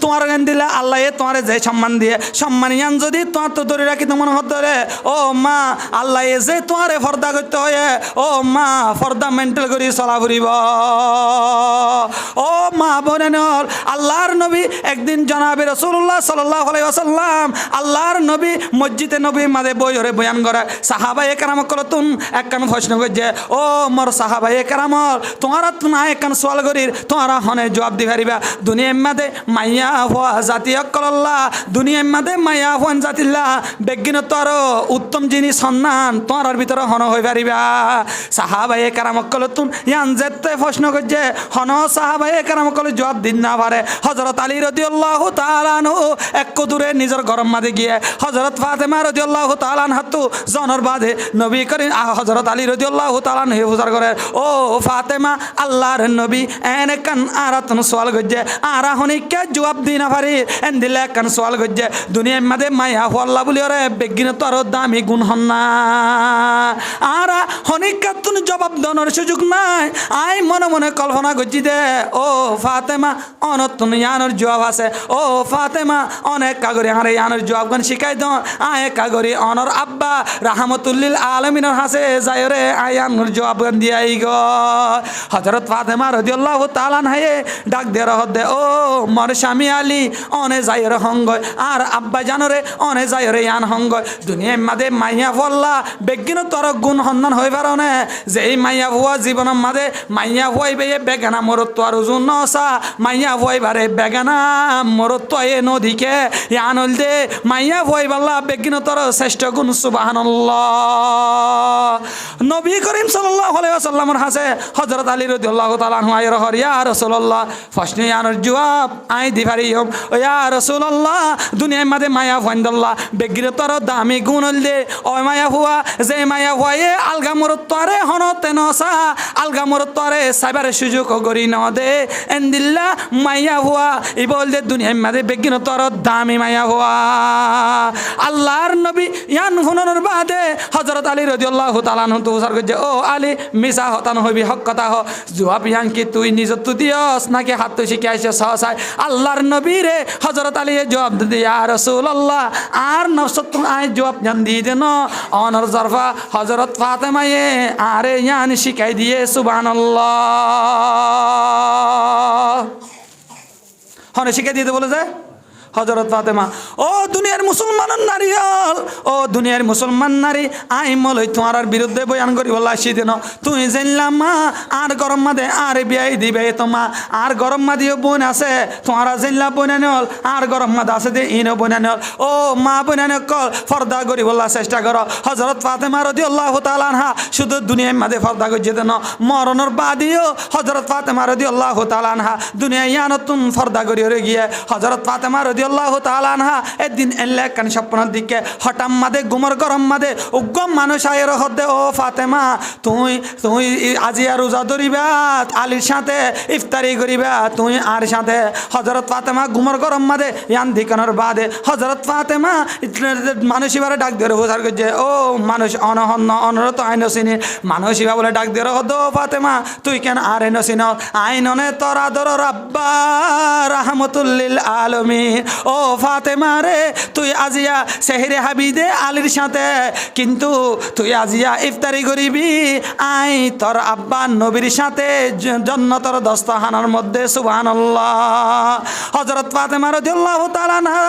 তোমার গান দিলে আল্লাহ তোমার যে সম্মান দিয়ে সম্মানিয়ান যদি তোমার তো ধরে রাখি না মনে হত হলে ও মা আল্লাহ যে তোমার ফর্দা করতে হয় ও মা ফর্দা মেন্টেল করি চলা ফুরিব ও মা বোনেন আল্লাহর নবী একদিন জনাবে রাসূলুল্লাহ সাল্লাল্লাহু আলাইহি ওয়াসাল্লাম আল্লাহর নবী মসজিদে নবী মাঝে বইরে বয়ান করে সাহাবায়ে কেরাম কলতুন একখান প্রশ্ন করছে ও মোর সাহাবায়ে কেরাম তোমারা না একখান সওয়াল করির তোমারা হনে জবাব দি পারিবা দুনিয়ার মাঝে মাইয়া হওয়া জাতি অকল্লা দুনিয়ার মাঝে মাইয়া হওয়ান জাতিল্লা বেজ্ঞানত আরো উত্তম জিনিস সন্ধান তোমার ভিতরে হন হয়ে পারিবা সাহাবায়ে কেরাম কলতুন ইয়ান যেতে প্রশ্ন করছে হন সাহাবায়ে কেরাম কল জবাব দিন না পারে হযরত আলী রাদিয়াল্লাহু তাআলা আনহু এক দূরে নিজের গরম মাঝে গিয়ে হযরত ফাতেমা রাদিয়াল্লাহু তাআলা আনহাতু জনর বাদে নবী করিম হযরত আলী রাদিয়াল্লাহু তাআলা আনহু বুঝার করে ও ফাতেমা আল্লাহর নবী এনে কান আরাতন সওয়াল গজ্জে আরা হনিকে জবাব দি না পারি এন দিলে কান সওয়াল গজ্জে দুনিয়ার মাঝে মায়া আল্লাহ বলি রে বেগিন তো আরো দামি গুণ হন না আরা হনিকা তুমি জবাব দনের সুযোগ নাই আই মনে মনে কল্পনা করছি দে ও ফাতেমা অনতুন ইয়ানোর জবাব আছে ও ফাতেমা অনেক কাগরি আরে ইয়ানোর জবাব গান শিখাই দাও আয় কাগরি অনর আব্বা রাহমাতুল্লিল আলামিনের হাসে যায় রে আয়ানোর জবাব গান দিয়াই গো হযরত ফাতেমা রাদিয়াল্লাহু তাআলা আনহা ডাক দে রহত দে ও মোর স্বামী আলী অনে যায় রে হঙ্গয় আর আব্বা জানরে অনে যায় রে ইয়ান হঙ্গয় দুনিয়ার মাঝে মাইয়া ফল্লা বেগিন তোর গুণ সন্ধান হয়ে পারো না যে এই মাইয়া ভুয়া জীবনের মাঝে মাইয়া ভুয়াই বে বেগানা মরত্ব আর ওজন নসা মাইয়া ভুয়াই বারে বেগানা মরত্ব এ নদীকে ইয়ানল দে মাইয়া ভুয়াই বাল্লা বেগিন তোর শ্রেষ্ঠ গুণ সুবহানাল্লাহ নবী করিম সাল্লাল্লাহু আলাইহি ওয়াসাল্লামের হাসে হযরত আলী রাদিয়াল্লাহু তাআলা আনহু আয় রহর ইয়া রাসূলুল্লাহ ফাসনি ইয়ানোর জবাব আই দিভারিয়ম ও ইয়া রাসূলুল্লাহ দুনিয়ার মাঝে মায়া ভন্দল্লাহ বেগিন তোর দামি গুণ দে ও মায়া ভুয়া যে মায়া ভুয়ায়ে আলগা মরত্বরে হনতে নসা আলগা মরত্বরে সাইবারে সুযোগ করি ন দে এন্দিল্লা মাইয়া ভুয়া ই বল দে দুনিয়ার মাঝে বেগিন তোর দামি মাইয়া ভুয়া আল্লাহর নবী ইয়ান হুননের বাদে হযরত আলী রাদিয়াল্লাহু তাআলা আনহু তো উসার করছে ও আলী মিসা হতান হবি হক কথা হ জবাব ইয়ান কি তুই নিজ তু দিয়স নাকি হাত তো শিখাইছে সহসায় আল্লাহর নবী রে হযরত আলী জবাব দে ইয়া রাসূলুল্লাহ আর নফসত আই জবাব জান দি দেন অনর জরফা হযরত ফাতেমায়ে আরে ইয়ান শিখাই দিয়ে সুবহানাল্লাহ হনে শিখাই দিয়ে বলে যায় হযরত ফাতেমা ও দুনিয়ার মুসলমানের নারী ও দুনিয়ার মুসলমান নারী আই মলই তোমার বিরুদ্ধে বয়ান করি বলা আসি দেন তুই জানলাম মা আর গরম মাদে আর বিয়াই দিবে তোমা আর গরম মাদিও বোন আছে তোমারা জানলা বোনান হল আর গরম মাদ আছে দে ইনো বোনান হল ও মা বোনান কল ফর্দা করি বলা চেষ্টা করো হযরত ফাতেমা রাদিয়াল্লাহু তাআলা আনহা শুধু দুনিয়ার মাঝে ফর্দা করছে দেন মরণের বাদিও হযরত ফাতেমা রাদিয়াল্লাহু তাআলা আনহা দুনিয়া ইয়ানতুন ফর্দা করি হয়ে গিয়ে হযরত ফাতেমা রাদিয়াল্লাহু তাআলা আনহা একদিন এলে কান স্বপ্নের দিকে হঠাৎ মাদে গুমর গরম মাদে উগ্গম মানুষ আয়ের হদে ও ফাতেমা তুই তুই আজি আর রোজা ধরিবা আলীর সাথে ইফতারি করিবা তুই আর সাথে হযরত ফাতেমা গুমর গরম মাদে ইয়ান দিকানোর বাদে হযরত ফাতেমা মানুষ এবারে ডাক দিয়ে বোঝার করছে ও মানুষ অনহন্ন অনরত আইন চিনি মানুষ এবার বলে ডাক দিয়ে হদ ফাতেমা তুই কেন আর এন চিন আইননে তোর আদর রাব্বা রাহমাতুল্লিল আলামিন ও ফাতেমা রে তুই আজিয়া সেহরে হাবিদে আলীর সাথে কিন্তু তুই আজিয়া ইফতারি করিবি আই তোর আব্বা নবীর সাথে জান্নাতের দস্তখানার মধ্যে সুবহানাল্লাহ। হযরত ফাতেমা রাদিয়াল্লাহু তাআলা আনহা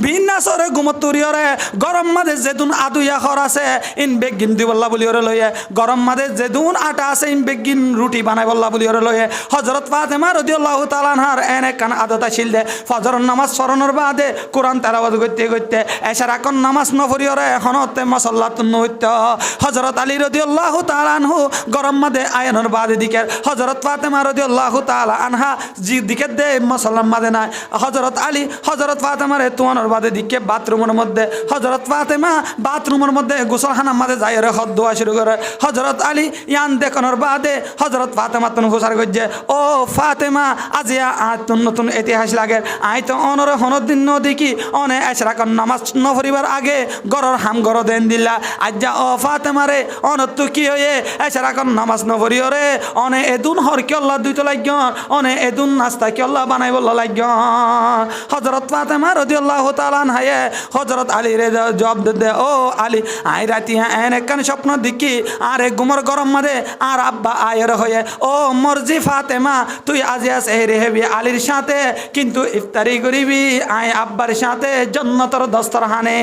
বিনা সরে ঘুমতুরিয়রে গরম মাঝে যেদুন আদুয়া খর আছে ইন বেগিন দিবল্লা বলিয়রে লয়ে গরম মাঝে যেদুন আটা আছে ইন বেগিন রুটি বানাই বল্লা বলিয়রে লয়ে হযরত ফাতেমা রাদিয়াল্লাহু তাআলা আনহার এনে কান আদত আছিল দে ফজর নামাজ পড়ানোর বাদে কোরআন তেলাওয়াত করতে করতে এশার এখন নামাজ নফরিয়রে এখনতে মুসাল্লাত নইত হযরত আলী রাদিয়াল্লাহু তাআলা আনহু গরম মাঝে আয়নের বাদে দিকে হযরত ফাতেমা রাদিয়াল্লাহু তাআলা আনহা জি দিকে দে মুসাল্লাম মাঝে নাই হযরত আলী হযরত ফাতেমা রে তুয়ানোর বাদে দিকে বাথরুমের মধ্যে হযরত ফাতেমা বাথরুমের মধ্যে গোসলখানার মাঝে যাই রে হদ দোয়া শুরু করে হযরত আলী ইয়ান দেখানোর বাদে হযরত ফাতেমা তুন ঘোষার করছে ও ফাতেমা আজি নতুন নতুন ইতিহাস লাগে আই তো অনরে হনর দিন দেখি অনে এশরাকন নামাজ নফরিবার আগে গরর হাম গর দেন দিলা আজ্জা ও ফাতেমা রে অনত তো কি হয়ে এশরাকন নামাজ নফরিও রে অনে এদুন হর কি আল্লাহ দুইতো লাগন অনে এদুন নাস্তা কি আল্লাহ বানাই বললা লাগন হযরত ফাতেমা রাদিয়াল্লাহু তাআলা আনহা হযরত আলী রে জবাব দে ও আলী আই রাতি এনে কান স্বপ্ন দেখি আরে গুমর গরম মাঝে আর আব্বা আয়ের হয়ে ও মর্জি ফাতেমা তুই আজি সেহরে হেবি আলীর সাথে কিন্তু ইফতারি করিবি আই আব্বার সাথে জান্নাতের দস্তরখানে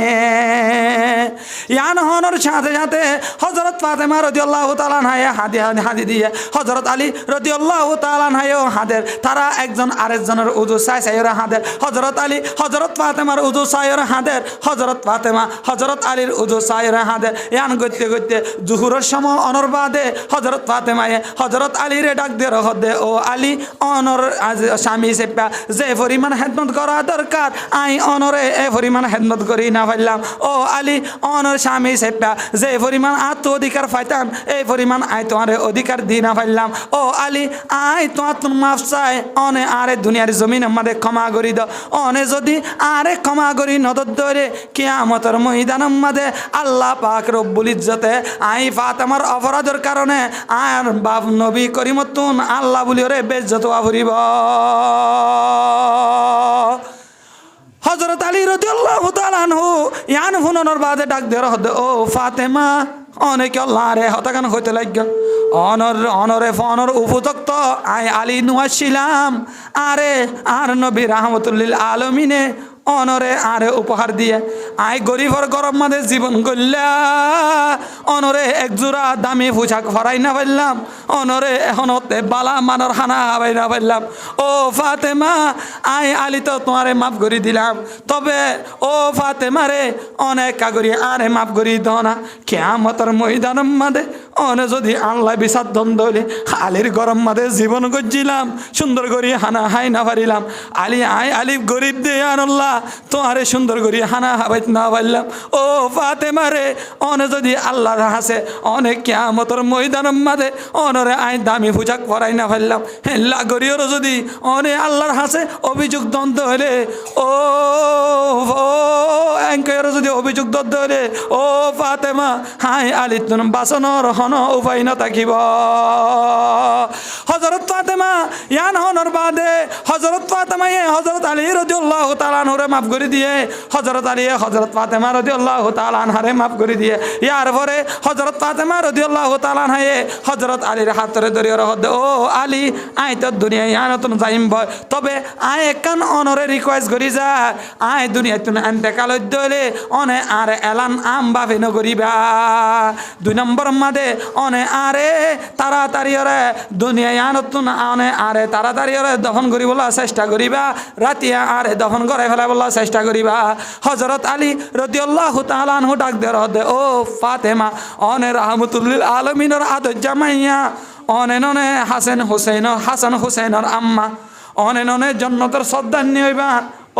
ইয়ান হনর সাথে সাথে হযরত ফাতেমা রাদিয়াল্লাহু তাআলা আনহা হাদি দিয়ে হযরত আলী রাদিয়াল্লাহু তাআলা আনহা হাদের তারা একজন আরেকজনের উযু চাই চাইরা হাদের হযরত আলী হযরত ফাতেমার উযু চাইরা হাদের হযরত ফাতেমা হযরত আলীর উযু চাইরা হাদের ইয়ান গইতে গইতে জুহুরের সময় অনর বাদে হযরত ফাতেমায়ে হযরত আলী রে ডাক দিয়ে রহদে ও আলী অনর স্বামী সেপা যে পরিমাণ খেদমত করা দরকার আই অনরে এ পরিমাণ খেদমত করি না পারলাম ও আলী অনর স্বামী সেপা যে পরিমাণ আত্ম অধিকার পাইতাম এই পরিমাণ আই তোমার অধিকার দি না পারলাম ও আলী আই তোমার মাফ চাই অনে আরে দুনিয়ার জমিন আমাদের ক্ষমা করি দাও অনে যদি আরে ক্ষমা করি নদর ধরে কিয়ামতের ময়দানের মাঝে আল্লাহ পাক রব্বুল ইজ্জতে আই ফাতেমার অপরাধের কারণে আর বাপ নবী করিমতুন আল্লাহ বলি ওরে বেজ্জত আভরিব হযরত আলী রাদিয়াল্লাহু তাআলা আনহু ইয়ান হুননের বাদে ডাক দিয়ে রহদে ও ফাতেমা অনেকে আল্লাহ রে হতাকান হইতে লাগল অনরে ফনর উপযুক্ত আই আলী নুয়াছিলাম আরে আর নবী রাহমাতুল্লিল আলামিনে অনরে আরে উপহার দিয়ে আই গরিবর গরম মাঝে জীবন গল্লা অনরে একজোড়া দামি পোশাক ফরাই না পারলাম অনরে এখনতে বালা মানর খানা হাবাই না পারলাম ও ফাতেমা আই আলী তো তোমারে মাফ করে দিলাম তবে ও ফাতেমা রে অনেক কাগরি আরে মাফ করে দাও না কিয়ামতের ময়দানের মাঝে অনে যদি আল্লাহ বিচার দ্বন্দ্ব হলে আলীর গরম মাঝে জীবন গজ্জিলাম সুন্দর করি হানা হাই না পারিলাম আলী আই আলী গরিব দে আল্লাহ তোমারে সুন্দর করি হানা হাবাইত না পারলাম ও ফাতেমা রে অনে যদি আল্লাহর হাসে অনেক কিয়ামতের ময়দানের মাঝে অনরে আই দামি পোশাক পরাই না পারলাম হেল্লা গরিয়রও যদি অনে আল্লাহর হাসে অভিযোগ দ্বন্দ্ব হলে ও অ্যাঙ্কের যদি অভিযোগ দ্বন্দ্ব হলে ও ফাতেমা হাই আলী তুমি বাসনর হন উপায় না থাকিব হযরত ফাতেমা ইয়ান হনর বাদে হযরত ফাতেমা হযরত আলী রাদিয়াল্লাহু তাআলা আনহুরে মাফ করে দিয়ে হযরত আলী হযরত ফাতেমা রাদিয়াল্লাহু তাআলা আনহারে মাফ করে দিয়ে ইয়ার পরে হযরত ফাতেমা রাদিয়াল্লাহু তাআলা আনহা হযরত আলীর হাতরে ধরে রহদ ও আলী আই তো দুনিয়া ইয়ান তো যাইম ভয় তবে আই একান অনরে রিকোয়েস্ট করি যা আই দুনিয়া তুমি এন্তেকাল দলে অনে আর এলান আম বাফে ন করিবা দুই নম্বর মাদে অনে আরে তাড়াতাড়ি ওরে দুনিয়া ইয়ানতুন অনে আরে তাড়াতাড়ি ওরে দফন করিবলা চেষ্টা করিবা রাতিয়া আরে দফন করে ফেলাবলা চেষ্টা করিবা হযরত আলী রাদিয়াল্লাহু তাআলা আনহু ডাক দে ও ফাতেমা অনে রাহমাতুল্লিল আলামিনের আদর জামাইয়া অনে ননে হাসান হুসাইনের আম্মা অনে ননে জান্নাতের সর্দারনি হইবা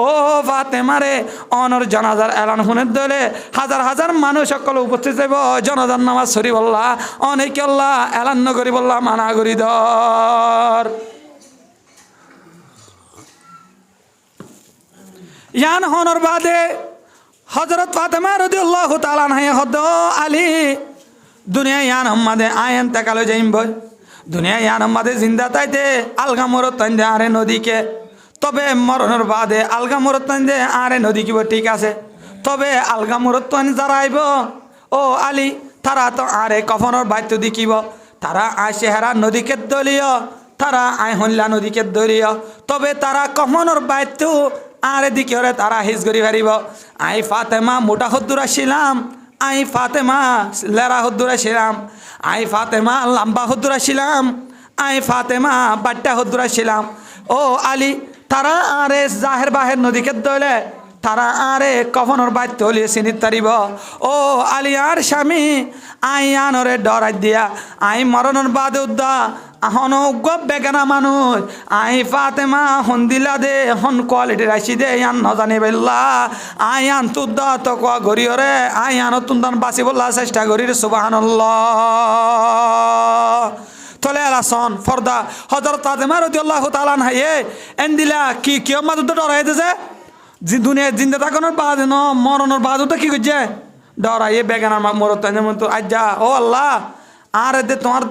ও ফাতেমারে অনর জানাজার এলান শুনে দলে হাজার হাজার মানুষ সকল উপস্থিত হইব জনজার নামাজ সরি বললা অনেক আল্লাহ এলান নগরী বললা মানা করি দর ইয়ান হনর বাদে হযরত ফাতেমা রাদিয়াল্লাহু তাআলা আনহা হদ আলী দুনিয়া ইয়ান আমাদে আয়েন তাকালো যাইম বই দুনিয়া ইয়ান আমাদে জিন্দা তাইতে আলগা মরত তাইন্দে আরে নদীকে তবে মরণের বাদে আলগা মুরত্তান যে আরে নদী কিব ঠিক আছে তবে আলগা মুরত্তান যারা আইব ও আলী তারা তো আরে কফনের বাদ্য দেখিব তারা আয় চেহারা নদীকে দলীয় তারা আয় হল্লা নদীকে দলীয় তবে তারা কফনের বাদ্য আরে দিকে ওরে তারা হিজ করি পারিব আই ফাতেমা মোটা হদ্দুরা ছিলাম আই ফাতেমা লেরা হদ্দুরা ছিলাম আই ফাতেমা লম্বা হদ্দুরা ছিলাম আই ফাতেমা বাট্টা হদ্দুরা ছিলাম ও আলী তারা আরে জাহের বাহের নদীকে দলে তারা আরে কফনের বাদ্য হলিয়ে চিনিত পারিব ও আলী আর স্বামী আই আনরে ডরাই দিয়া আই মরণের বাদে উদ্দা আহন গপ বেগানা মানুষ আই ফাতেমা হন দিলা দে হন কোয়ালিটি রাশি দে ইয়ান নজানি বেল্লা আই আন তুদ্দা তো কোয়া গরিয়রে আই আন তুন্দান বাঁচি বললা চেষ্টা করির সুবহানাল্লাহ তলে আলাসন ফর্দা হযরত ফাতেমা রাদিয়াল্লাহু তাআলা আনহা এন্দিলা কি কিয়ামত উদ্দা ডরাই দেছে দুনিয়া জিন্দা থাকানোর বাদ ন মরণের বাদ উদ্দা কি করছে ডরাই বেগানা মরত যেমন তো আজ যা ও আল্লাহ আর এতে তোমার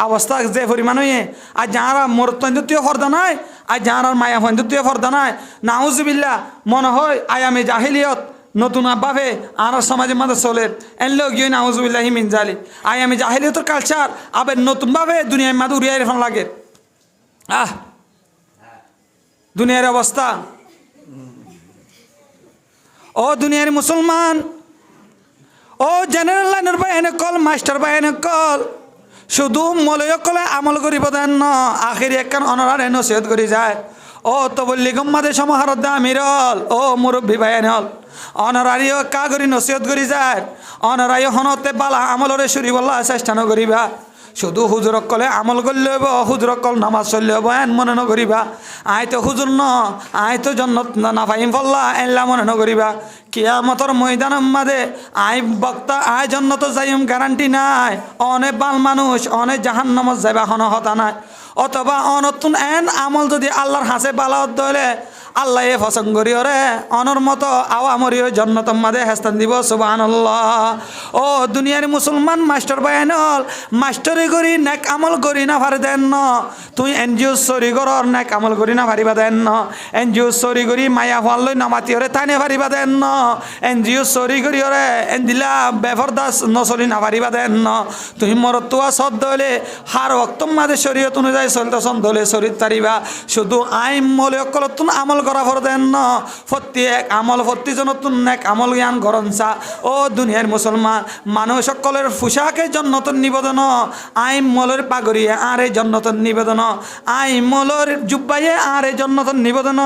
অবস্থা যে পরিমাণ হয়ে আর যারা মরত্বন্দ তুই ফর্দা নাই আর যার মায়া ফন্দ তুই ফর্দা নাই নাউজুবিল্লাহ মনে হয় আয়ামে জাহিলিয়ত নতুন ভাবে আর সমাজের মধ্যে চলে এনলেও গিয়ে নাউজুবিল্লাহ মিন জালি আয়ামে জাহিলিয়তের কালচার আবার নতুনভাবে দুনিয়ার মাঝে উড়িয়ে রেফান লাগে দুনিয়ার অবস্থা ও দুনিয়ার মুসলমান ও জেনারেল লাইনের বাইনে কল মাস্টার বাইনে কল শুধু মলয় কলে আমল করিব দেন ন আখিরি একখান অনরারে নসিহত করি যায় ও তবল্লি গম্মাদে সমাহারত আমিরল ও মুরব্বী বাইন হল অনরারিও কা করি নসিহত করি যায় অনরারিও হনতে বালা আমলরে সুরি বল্লা চেষ্টা নকরিবা শুধু হুজুরক কলে আমল করলে হব হুজুরক কল নামাজ চললে হব এন মনে নকরিবা আই তো হুজুর ন আই তো জন্নত না ফাইম ফল্লা এনলা মনে নকরিবা কিয়ামতর ময়দানের মাঝে আই বক্তা আই জন্নত যাইম গ্যারান্টি নাই অনেক বাল মানুষ অনেক জাহান্নামত যাইবা হন হতা নাই অথবা অনতুন এন আমল যদি আল্লাহর হাসে বালাওত দলে আল্লাহ এ পছন্দ করিও রে অনর মতো আওয়ামরিও জন্নতম মাদে হেস্তান দিব সুবহানাল্লাহ ও দুনিয়ার মুসলমান মাস্টার বায়ানল মাস্টারি করি নেক আমল করি না পারে দেন ন তুই এনজিও সরি করর নেক আমল করি না পারিবা দেন ন এনজিও সরি করি মায়া হওয়ার লই নামাতি ওরে তাই নে পারিবা দেন ন এনজিও সরি করি ওরে এনদিলা বেফরদাস নচলি না পারিবা দেন ন তুই মরতুয়া সদ দলে হার ওক্তম মাদে শরীয়ত অনুযায়ী চলতেছন দলে শরীর তারিবা শুধু আইন মলে অকলতুন আমল করা ফর দেন ন প্রত্যেক আমল প্রতিজনতুন নেক আমল জ্ঞান গরঞ্চা ও দুনিয়ার মুসলমান মানুষ সকলের পোশাকে জন্নতন নিবেদন আইন মলের পাগড়িয়ে আরে জন্নতন নিবেদন আইন মলের জুব্বাইয়ে আরে জন্নতন নিবেদন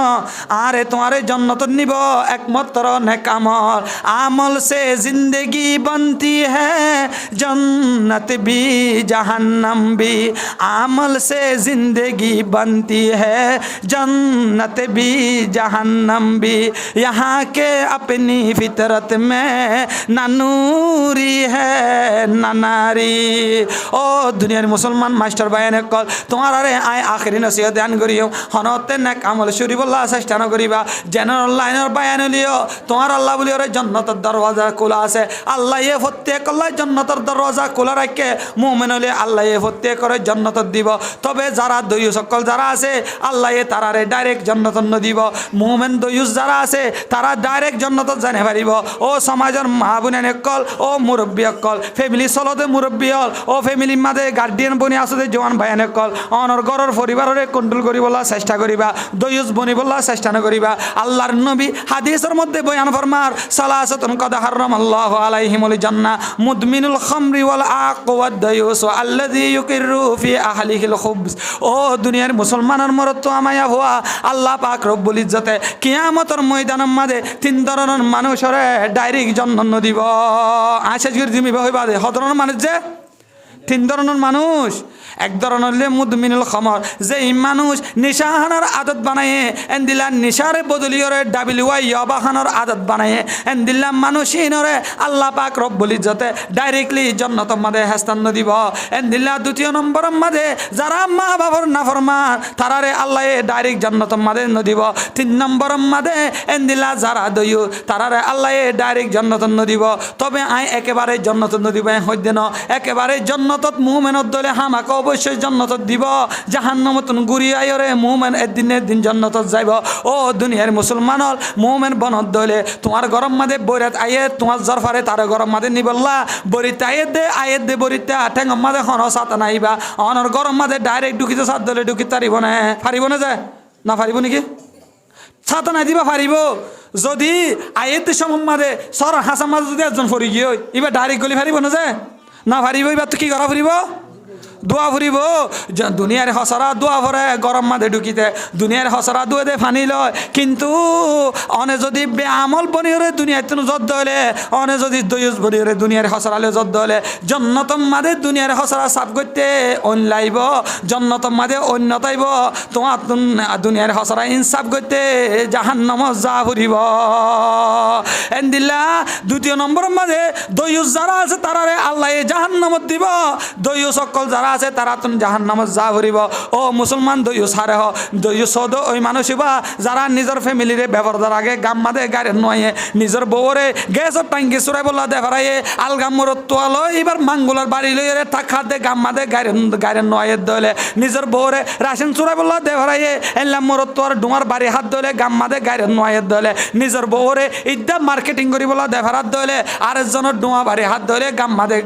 আরে তোমারে জন্নতন নিব একমাত্র নেক আমল আমল সে জিন্দগি बनती है जन्नत भी जहन्नम भी अमल से जिंदगी बनती है जन्नत भी जहन्नम भी यहाँ के अपनी फितरत में न नूरी है न नारी ओ दुनियार मुसलमान मास्टर बयान कल तुम्हारा रे आय आखिरी नसीहत ध्यान करियो हनते नेक अमल शुरी बोला চেষ্টা করিবা জেনারেল লাইনের বয়ান লিও তোমার আল্লাহ বলিও রে জান্নাতের দরওয়াজা খোলা আছে আল্লাহ এ প্রত্যেক আল্লাহ জান্নাতের দরওয়াজা খোলা রাখে মুমিন হলে আল্লাহ এ প্রত্যেক করে জান্নাত দিব তবে যারা দয়ুস সকল যারা আছে আল্লাহ এ তারারে ডাইরেক্ট জান্নাত দিব মুমিন দয়ুস যারা আছে তারা ডাইরেক্ট জান্নাত জানে পারিব ও সমাজের মা বোনেন কল ও মুরব্বী কল ফ্যামিলি চলতে মুরব্বী হল ও ফ্যামিলির মাঝে গার্ডিয়ান বনি আছে জোয়ান ভাইয়ান কল অনর ঘরের পরিবারের কন্ট্রোল করিবলা চেষ্টা করিবা দয়ুস বনি বলা চেষ্টা করিবা আল্লাহর নবী হাদিসের মধ্যে বয়ান ফরমার সালাসাতুন কদ হারামাল্লাহু আলাইহিমুল জান্নাহ মুদমিনুল খামরি ওয়াল আক ওয়াদ দায়ুস আল্লাযী ইউকিরু ফি আহলিহিল খুবস ও দুনিয়ার মুসলমানের মরত আমায়া হওয়া আল্লাহ পাক রব্বুল ইজ্জতে কিয়ামতের ময়দানের মাঝে তিন ধরনের মানুষরে ডাইরেক্ট জান্নাত দিব আশেষ করে দিমি হইবা দে হদরনের মানুষ যে তিন ধরনের মানুষ এক ধরনের মুদমিনুল খামর যে মানুষ নিশাহানার আদত বানায় এন্দিলা নিশারে বদলিয়রে ডাবিলুয়া ইয়াবাহানার আদত বানায় এন্দিলা মানুষইনরে আল্লাহ পাক রব্বুল ইজ্জতে ডাইরেক্টলি জান্নাতের মাঝে হেস্তান দিব এন্দিলা দ্বিতীয় নম্বরের মাঝে যারা মা বাবার নাফরমান তারারে আল্লাহ ডাইরেক্ট জান্নাতের মাঝে নদিব তিন নম্বরের মাঝে এন্দিলা যারা দয়ু তারারে আল্লাহ ডাইরেক্ট জান্নাতের নদিব তবে আই একেবারে জান্নাতের নদিব হইতে ন একেবারে জান্নাত জন্নতত মুমেনত দলে হামাকে অবশ্যই জন্নতত দিব জাহান্নামতন ঘুরি আয়রে মুমেন এদিনের দিন জন্নতত যাইব ও দুনিয়ার মুসলমানল মুমেন বনত দলে তোমার গরম মাদে বৈরাত আয়ে তোমার জরফারে তার গরম মাদে নিবল্লা বরিতে আয়েত দে বরিতে ঠেঙ্গ মাদে হন সাতা নাইবা অনর গরম মাদে ডাইরেক্ট ঢুকিতে সাত দলে ঢুকি তারিব না পারিব না যায় না পারিব নাকি ছাতা নাই দিবা পারিব যদি আয়েত সম্মাদে সর হাসান মাদে যদি একজন ফরি গিয়ে এবার ডাইরেক্ট গলি পারিব না যায় না পারিব এবার তো কি করা ফুরিব দোয়া ফুরিব দুনিয়ার হসরা দোয়া ভরে গরম মাদে ঢুকিতে দুনিয়ার হসরা দুয়ে দে ফানি লয় কিন্তু অনে যদি বেআমল বনিয়রে দুনিয়ার তুন যদ্দ হলে অনে যদি দয়ুস বনিয়রে দুনিয়ার হসরালে যদ্দ হলে জন্নতম মাদে দুনিয়ার হসরা সাফ করতে অনলাইব জন্নতম মাদে অন্যতাইব তোমার দুনিয়ার হসরা ইনসাফ করতে জাহান্নাম যা ফুরিব এন্দিল্লা দ্বিতীয় নম্বর মাঝে দয়ুস যারা আছে তারারে আল্লাহ জাহান্নামত দিব দয়ুস সকল যারা আছে তারা তুমি জাহান্নামত যা ভরিব ও মুসলমান দয়ুস হারে হ দয়ুস ওই মানুষ যারা নিজের ফ্যামিলিরে ব্যবহার আগে গাম্মাদে গাড়ি নয়ে নিজের বউরে গ্যাসের টাঙ্কি চুরাই বললা দে ভরাইয়ে আলগামরত তোয়ালো এবার মাঙ্গুলার বাড়ি লইয়ে থাকা দে গাম্মাদে গাড়ি নয়ে দলে নিজের বউরে রাশন চুরাই বললা দে ভরাইয়ে এলাম মরত তোয়ার ডুমার বাড়ি হাত দলে গাম্মাদে গাড়ি নয়ে দলে নিজের বউরে ইদ্যা মার্কেটিং করি বলা দে ভরাত দলে আরেকজনের ডুমা বাড়ি হাত দলে গাম্মাদে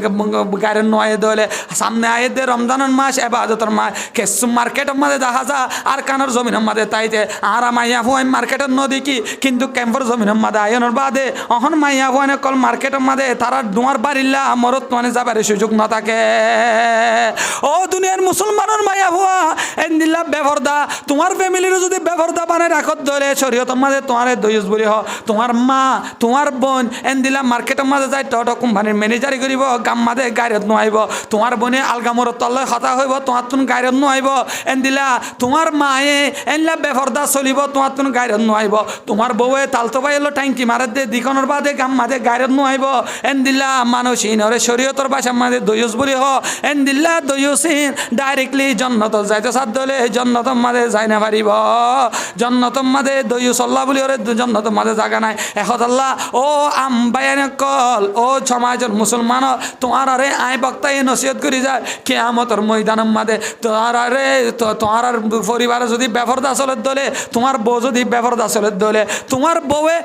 গাড়ি নয়ে দলে সামনে আয়ে দে রমজানের মাস এবাদতের মাস কিছু মার্কেটের মাঝে দেখা যা আর কানোর জমিনের মাঝে তাইতে আর মাইয়া ফুয়াই মার্কেটের নদী কি কিন্তু ক্যাম্পের জমিনের মাঝে আয়নের বাদে অহন মাইয়া ফুয়ানে কল মার্কেটের মাঝে তারা ডুমার বাড়িল্লা মরত মানে যাবার সুযোগ না থাকে ও দুনিয়ার মুসলমানের মাইয়া ফুয়া এন্দিল্লা বেভরদা তোমার ফ্যামিলির যদি বেভরদা বানায় রাখত ধরে শরীয়তের মাঝে তোমার দয়ুস বলি হ তোমার মা তোমার বোন এন্দিল্লা মার্কেটের মাঝে যাই টো কোম্পানির ম্যানেজারি করিব গাম মাঝে গাড়িত নোয়াইব তোমার বোনে আলগামর তল্লে হতা হইব তোমার তুন গাড়িত নোয়াইব এন্দিলা তোমার মায়ে এনলা বেফরদা চলিব তোমার তুন গাড়িত নোয়াইব তোমার বউয়ে তালতো পাই এলো ট্যাঙ্কি মারে দে দিকনের বাদে গাম মাঝে গাড়িত নোয়াইব এন্দিল্লা মানুষিন ওরে শরীয়তর ভাষার মাঝে দয়ুস বলি হ এন্দিল্লা দয়ুসিন ডাইরেক্টলি জন্নত যাইতে সাধ্য হলে জন্নতর মাঝে যাই না পারিব জন্নতর মাঝে দয়ুস আল্লাহ বলি ওরে জন্নতর মাঝে জায়গা নাই এখন আল্লাহ ও আম্বায়ান কল ও সমাজের মুসলমান তোমার আরে আয় বক্তাই নসিহত করি যায় কিয়ামতের ময়দানের মাঝে তোমার পরিবারে যদি বেফরদা চলের দলে তোমার বউ যদি বেফরদা চলের দলে তোমার বউয়ে